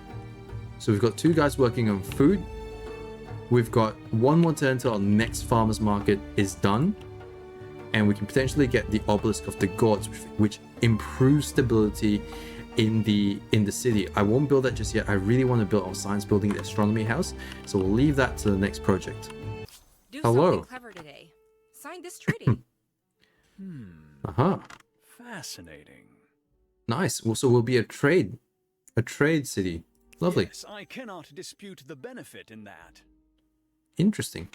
So we've got 2 guys working on food. We've got 1 more turn until our next farmer's market is done. And we can potentially get the obelisk of the gods, which improves stability in the city. I won't build that just yet. I really want to build our science building, the astronomy house, so we'll leave that to the next project. Do Hello. something clever today. Sign this treaty. Fascinating. Nice. Well, so we'll be a trade city. Lovely. Yes, I cannot dispute the benefit in that. Interesting.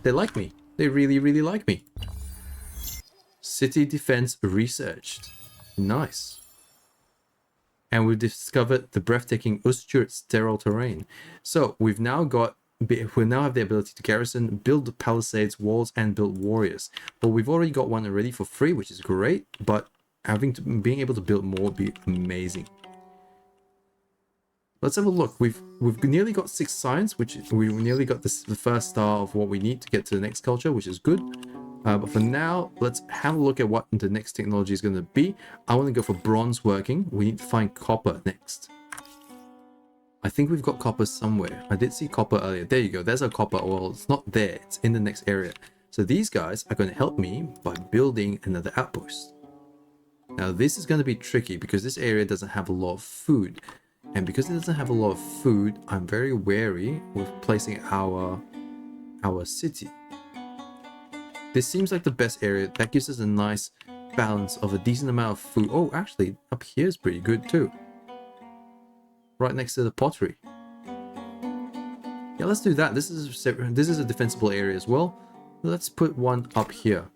They like me. They really, really like me. City defense researched. Nice. And we've discovered the breathtaking Usturet sterile terrain. So we now have the ability to garrison, build palisades, walls, and build warriors. But we've already got one already for free, which is great. But being able to build more would be amazing. Let's have a look. We've nearly got 6 science, which we nearly got the first star of what we need to get to the next culture, which is good. But for now, let's have a look at what the next technology is going to be. I want to go for bronze working. We need to find copper next. I think we've got copper somewhere. I did see copper earlier. There you go. There's our copper. Well, it's not there. It's in the next area. So these guys are going to help me by building another outpost. Now, this is going to be tricky because this area doesn't have a lot of food. And because it doesn't have a lot of food, I'm very wary with placing our city. This seems like the best area. That gives us a nice balance of a decent amount of food. Oh, actually, up here is pretty good too. Right next to the pottery. Yeah, let's do that. This is a defensible area as well. Let's put one up here.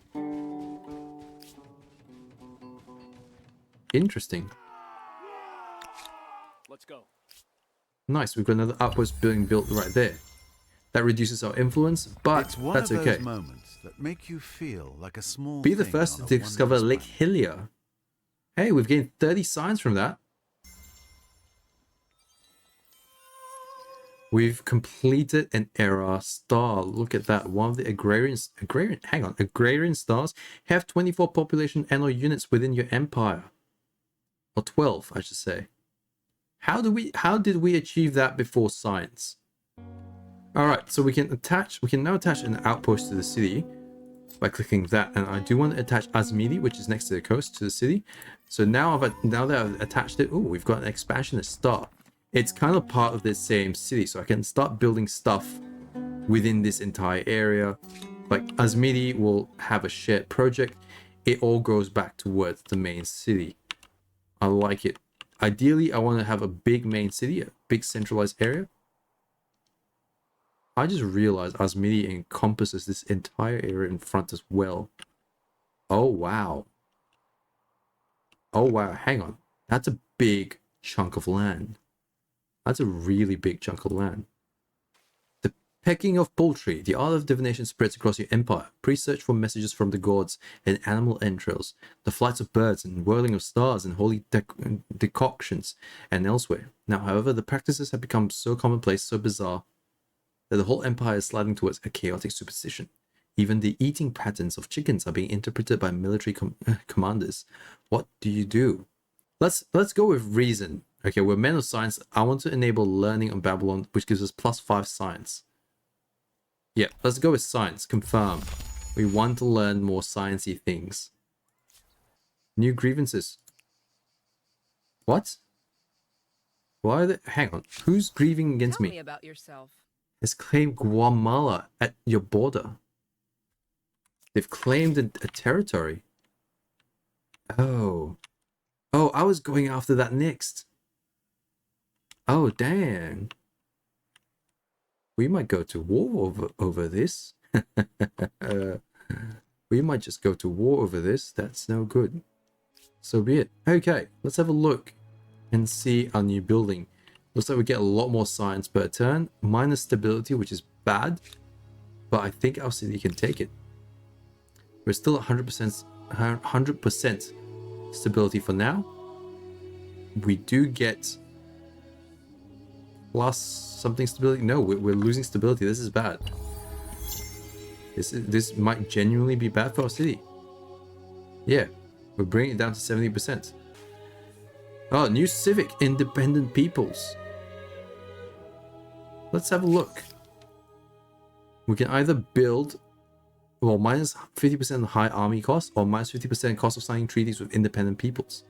Interesting. Let's go. Nice. We've got another outpost being built right there. That reduces our influence, but It's one that's of okay. those moments that make you feel like a small Be the thing first on to a discover wondrous Lake planet. Hylia. Hey, we've gained 30 science from that. We've completed an era star. Look at that. One of the agrarian stars have 24 population annual units within your empire. Or 12, I should say. How did we achieve that before science? All right, so we can now attach an outpost to the city. by clicking that. And I do want to attach Azmidi, which is next to the coast, to the city. So now now that I've attached it, oh, we've got an expansionist star. It's kind of part of this same city, so I can start building stuff within this entire area. Like Azmidi will have a shared project. It all goes back towards the main city. I like it. Ideally, I want to have a big main city, a big centralized area. I just realized Azmidi encompasses this entire area in front as well. Oh, wow. Oh, wow. Hang on. That's a big chunk of land. That's a really big chunk of land. The pecking of poultry. The art of divination spreads across your empire. Pre-search for messages from the gods and animal entrails. The flights of birds and whirling of stars and holy decoctions and elsewhere. Now, however, the practices have become so commonplace, so bizarre, that the whole empire is sliding towards a chaotic superstition. Even the eating patterns of chickens are being interpreted by military commanders. What do you do? Let's go with reason. Okay, we're men of science. I want to enable learning on Babylon, which gives us +5 science. Yeah, let's go with science. Confirm. We want to learn more sciencey things. New grievances. What? Why are they? Hang on. Who's grieving against me? Tell me about yourself. Has claimed Guatemala at your border. They've claimed a territory. Oh. Oh, I was going after that next. Oh, dang. We might go to war over this. We might just go to war over this. That's no good. So be it. Okay, let's have a look and see our new building. Looks like we get a lot more science per turn. Minus stability, which is bad. But I think our city can take it. We're still at 100% stability for now. We do get plus something stability. No, we're losing stability. This is bad. This might genuinely be bad for our city. Yeah, we're bringing it down to 70%. Oh, new civic independent peoples. Let's have a look. We can either build, well, minus 50% high army cost or minus 50% cost of signing treaties with independent peoples.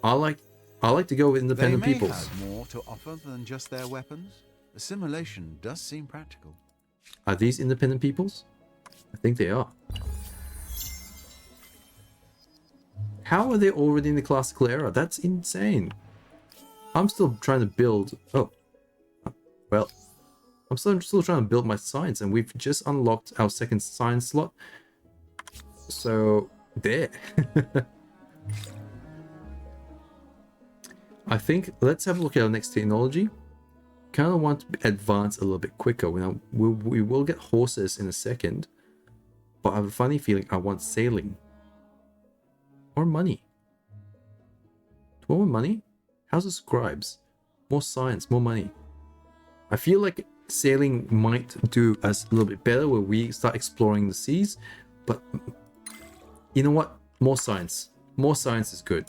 I like to go with independent peoples. They may have more to offer than just their weapons. Assimilation does seem practical. Are these independent peoples? I think they are. How are they already in the classical era? That's insane. I'm still trying to build... Oh. Well. I'm still trying to build my science, and we've just unlocked our second science slot. So, there. I think, let's have a look at our next technology. Kind of want to advance a little bit quicker. We will get horses in a second. But I have a funny feeling I want sailing. Or money. Do I want money? How's the scribes? More science, more money. I feel like sailing might do us a little bit better where we start exploring the seas. But you know what? More science. More science is good.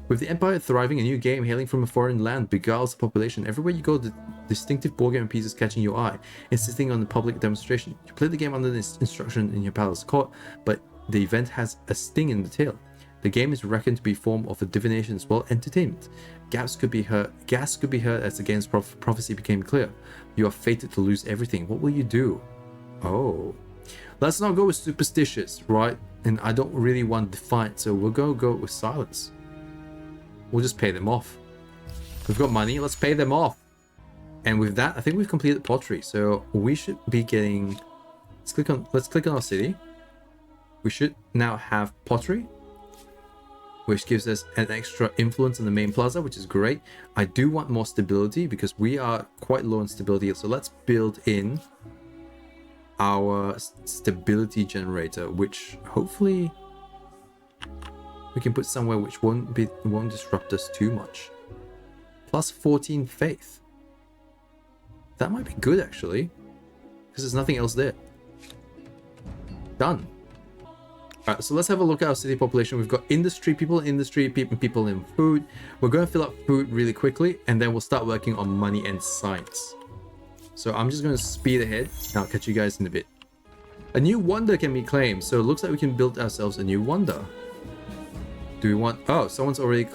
With the Empire thriving, a new game hailing from a foreign land beguiles the population. Everywhere you go, the distinctive board game pieces catching your eye, insisting on the public demonstration. You play the game under this instruction in your palace court, but the event has a sting in the tail. The game is reckoned to be a form of a divination as well entertainment. Gasps could be heard as the game's prophecy became clear. You are fated to lose everything. What will you do? Oh. Let's not go with superstitious, right? And I don't really want defiant, so we're going to go with silence. We'll just pay them off. We've got money, let's pay them off. And with that, I think we've completed pottery. So we should be getting... Let's click on our city. We should now have pottery, which gives us an extra influence in the main plaza, which is great. I do want more stability because we are quite low on stability. So let's build in our stability generator, which hopefully we can put somewhere which won't disrupt us too much. Plus 14 faith. That might be good actually, because there's nothing else there. Done. Alright, so let's have a look at our city population. We've got industry, people in industry, people in food. We're going to fill up food really quickly, and then we'll start working on money and science. So I'm just going to speed ahead, and I'll catch you guys in a bit. A new wonder can be claimed, so it looks like we can build ourselves a new wonder. Do we want... Oh, someone's already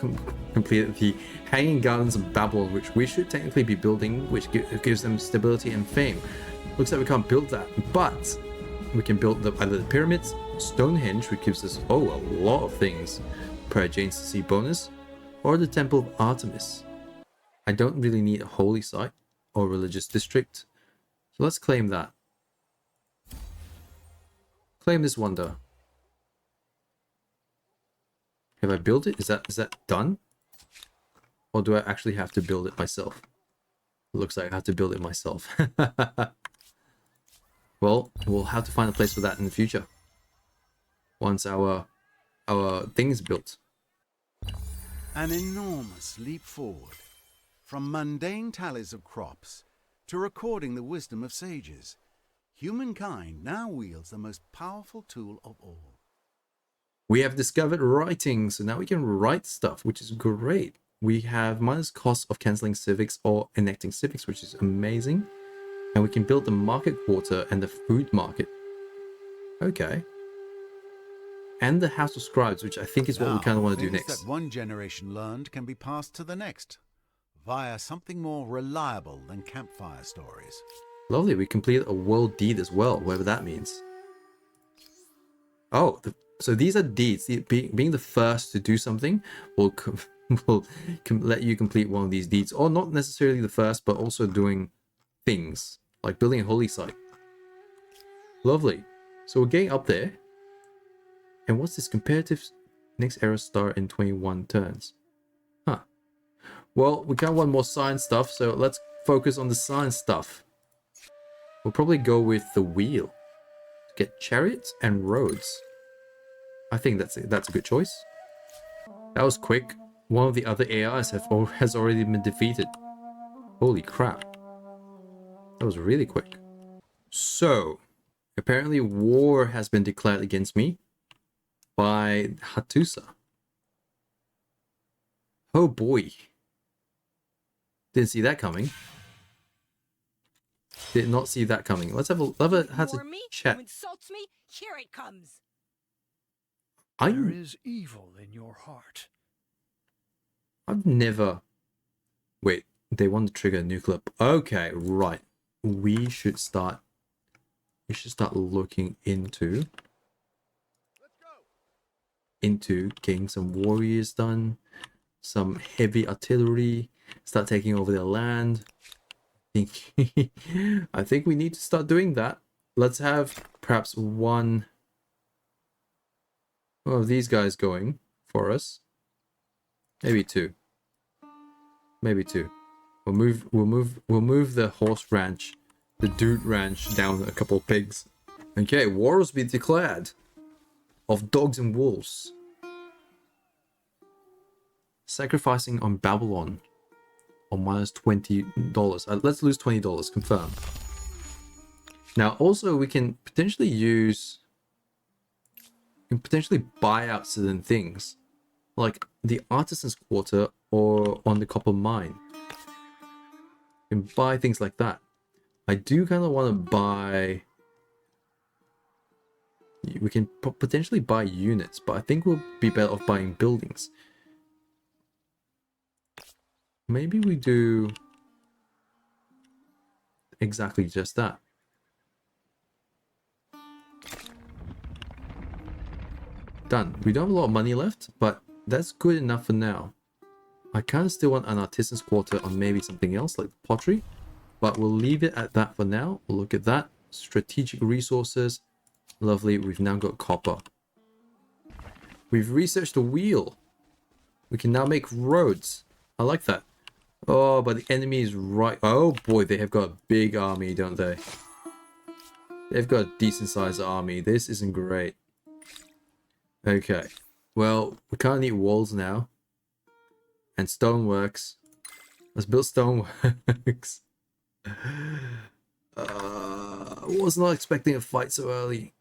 completed the Hanging Gardens of Babylon, which we should technically be building, which gives them stability and fame. Looks like we can't build that, but we can build either the pyramids, Stonehenge, which gives us, oh, a lot of things per adjacency bonus, or the Temple of Artemis. I don't really need a holy site or religious district, so let's claim that. Claim this wonder. Have I built it? Is that done? Or do I actually have to build it myself? It looks like I have to build it myself. Well, we'll have to find a place for that in the future. Once our thing is built. An enormous leap forward. From mundane tallies of crops to recording the wisdom of sages, humankind now wields the most powerful tool of all. We have discovered writing, so now we can write stuff, which is great. We have minus cost of cancelling civics or enacting civics, which is amazing. And we can build the market quarter and the food market. Okay. And the House of Scribes, which I think is what we kind of want to do next. That one generation learned can be passed to the next, via something more reliable than campfire stories. Lovely, we completed a world deed as well, whatever that means. Oh, so these are deeds. Being the first to do something will let you complete one of these deeds, or not necessarily the first, but also doing things like building a holy site. Lovely. So we're getting up there. And what's this? Comparative next era start in 21 turns. Huh. Well, we kind of want more science stuff, so let's focus on the science stuff. We'll probably go with the wheel to get chariots and roads. I think that's a good choice. That was quick. One of the other AIs has already been defeated. Holy crap. That was really quick. So, apparently war has been declared against me by Hattusa. Oh boy. Didn't see that coming. Did not see that coming. Let's have a chat. Who insults me? Here it comes. There is evil in your heart. I've never... Wait, they want to trigger a nuclear... Okay, right. We should start looking into getting some warriors done, some heavy artillery, start taking over their land. I think we need to start doing that. Let's have perhaps one of these guys going for us. Maybe two. Maybe two. We'll move the horse ranch, the dude ranch, down a couple of pigs. Okay, war has been declared of dogs and wolves. Sacrificing on Babylon on minus $20. Let's lose $20. Confirm. Now, also we can potentially buy out certain things, like the artisan's quarter or on the copper mine. You can buy things like that. I do kind of want to buy... We can potentially buy units, but I think we'll be better off buying buildings. Maybe we do exactly just that. Done. We don't have a lot of money left, but that's good enough for now. I kind of still want an artisan's quarter on maybe something else like pottery, but we'll leave it at that for now. We'll look at that. Strategic resources. Lovely. We've now got copper. We've researched the wheel. We can now make roads. I like that. Oh, but the enemy is right. Oh boy, they have got a big army, don't they? They've got a decent sized army. This isn't great. Okay. Well, we can't need walls now. And stoneworks. Let's build stoneworks. Was not expecting a fight so early.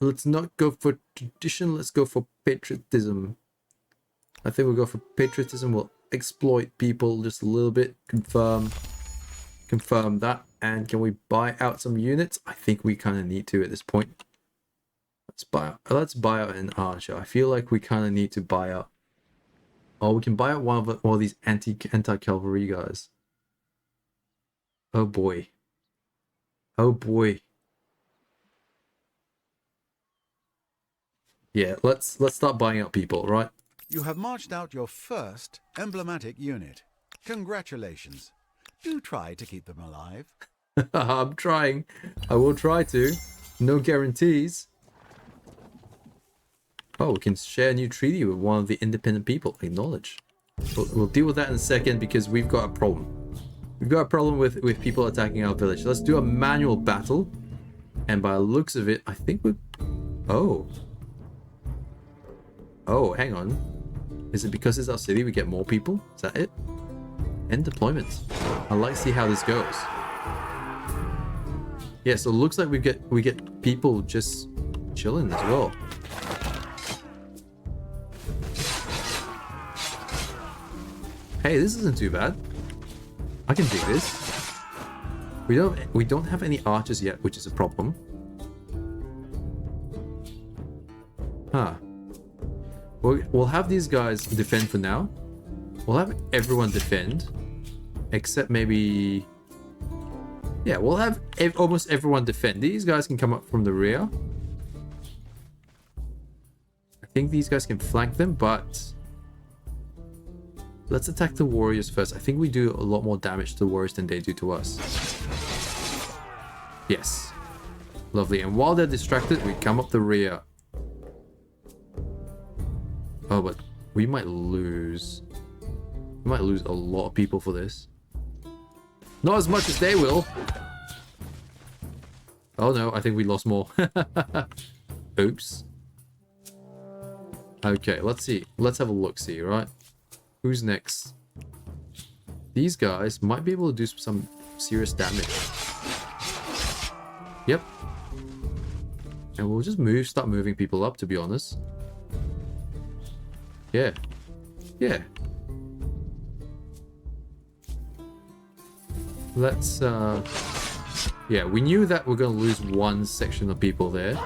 Let's not go for tradition. Let's go for patriotism. I think we'll go for patriotism. We'll exploit people just a little bit. Confirm that. And can we buy out some units? I think we kind of need to at this point. Let's buy out an archer. I feel like we kind of need to buy out. Oh, we can buy out one of these anti-cavalry guys. Oh boy. Oh boy. Yeah, let's start buying out people, right? You have marched out your first emblematic unit. Congratulations. Do try to keep them alive. I'm trying. I will try to. No guarantees. Oh, we can share a new treaty with one of the independent people. Acknowledge. We'll deal with that in a second because we've got a problem. We've got a problem with people attacking our village. Let's do a manual battle. And by the looks of it, I think we're... Oh. Oh, hang on. Is it because it's our city we get more people? Is that it? End deployment. I'd like to see how this goes. Yeah, so it looks like we get people just chilling as well. Hey, this isn't too bad. I can do this. We don't have any archers yet, which is a problem. Huh. We'll have these guys defend for now. We'll have everyone defend. Except maybe... Yeah, we'll have almost everyone defend. These guys can come up from the rear. I think these guys can flank them, but... Let's attack the warriors first. I think we do a lot more damage to the warriors than they do to us. Yes. Lovely. And while they're distracted, we come up the rear. Oh, but we might lose. We might lose a lot of people for this. Not as much as they will. Oh no, I think we lost more. Oops. Okay, let's see. Let's have a look-see, right? Who's next? These guys might be able to do some serious damage. Yep. And we'll just start moving people up, to be honest. Yeah. Yeah. Let's, yeah, we knew that we're gonna lose one section of people there.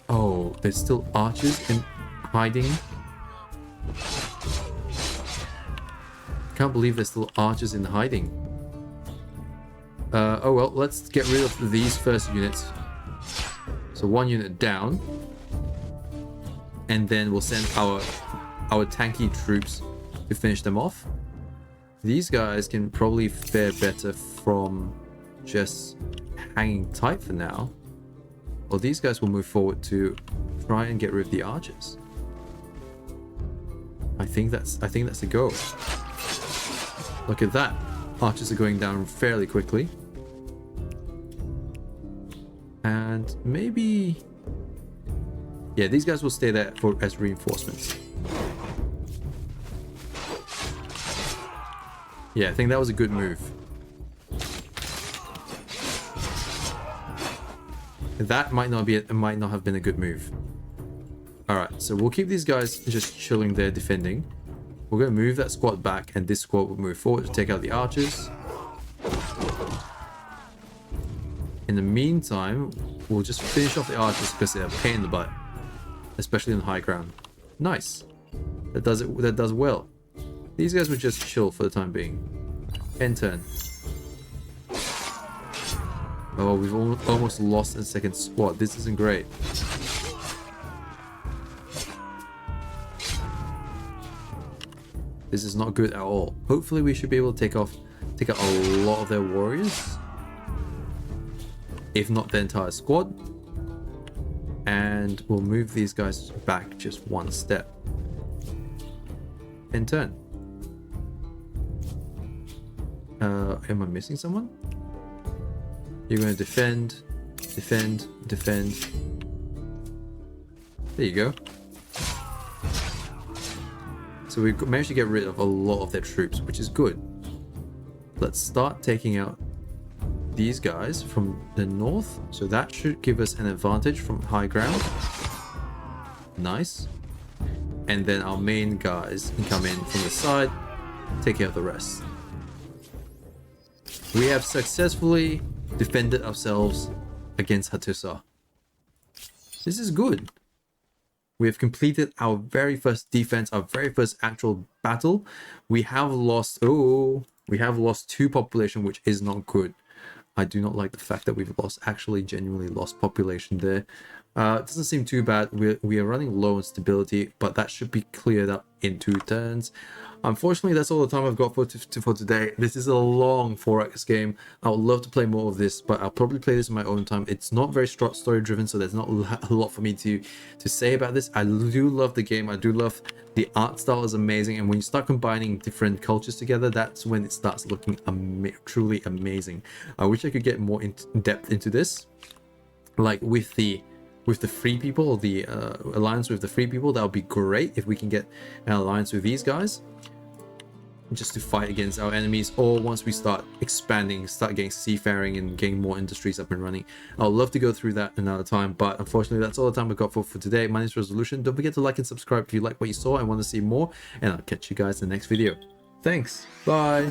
Oh, there's still archers in hiding. Can't believe there's still archers in hiding. Oh well, let's get rid of these first units. So one unit down. And then we'll send our tanky troops to finish them off. These guys can probably fare better from just hanging tight for now. Or these guys will move forward to try and get rid of the archers. I think that's the goal. Look at that. Archers are going down fairly quickly. And maybe... Yeah, these guys will stay there as reinforcements. Yeah, I think that was a good move. That might not have been a good move. Alright, so we'll keep these guys just chilling there defending. We're going to move that squad back, and this squad will move forward to take out the archers. In the meantime, we'll just finish off the archers because they're a pain in the butt. Especially in the high ground. Nice. That does well. These guys would just chill for the time being. End turn. Oh, we've almost lost a second squad. This isn't great. This is not good at all. Hopefully we should be able to take out a lot of their warriors. If not the entire squad. And we'll move these guys back just one step. End turn. Am I missing someone? You're going to defend, defend, defend. There you go. So we've managed to get rid of a lot of their troops, which is good. Let's start taking out these guys from the north. So that should give us an advantage from high ground. Nice. And then our main guys can come in from the side, take out the rest. We have successfully defended ourselves against Hattusa. This is good. We have completed our very first defense, our very first actual battle. We have lost, we have lost 2 population, which is not good. I do not like the fact that we've actually genuinely lost population there. It doesn't seem too bad. We are running low on stability, but that should be cleared up in 2 turns. Unfortunately, that's all the time I've got for today. This is a long 4X game. I would love to play more of this, but I'll probably play this in my own time. It's not very story driven, so there's not a lot for me to say about this. I do love the game. I do love the art style is amazing, and when you start combining different cultures together, that's when it starts looking truly amazing. I wish I could get more in depth into this, like with the free people, or the alliance with the free people. That would be great if we can get an alliance with these guys just to fight against our enemies, or once we start expanding, start getting seafaring and getting more industries up and running. I'd love to go through that another time, but unfortunately that's all the time I've got for today. My name is Resolution. Don't forget to like and subscribe if you like what you saw and want to see more, and I'll catch you guys in the next video. Thanks, bye.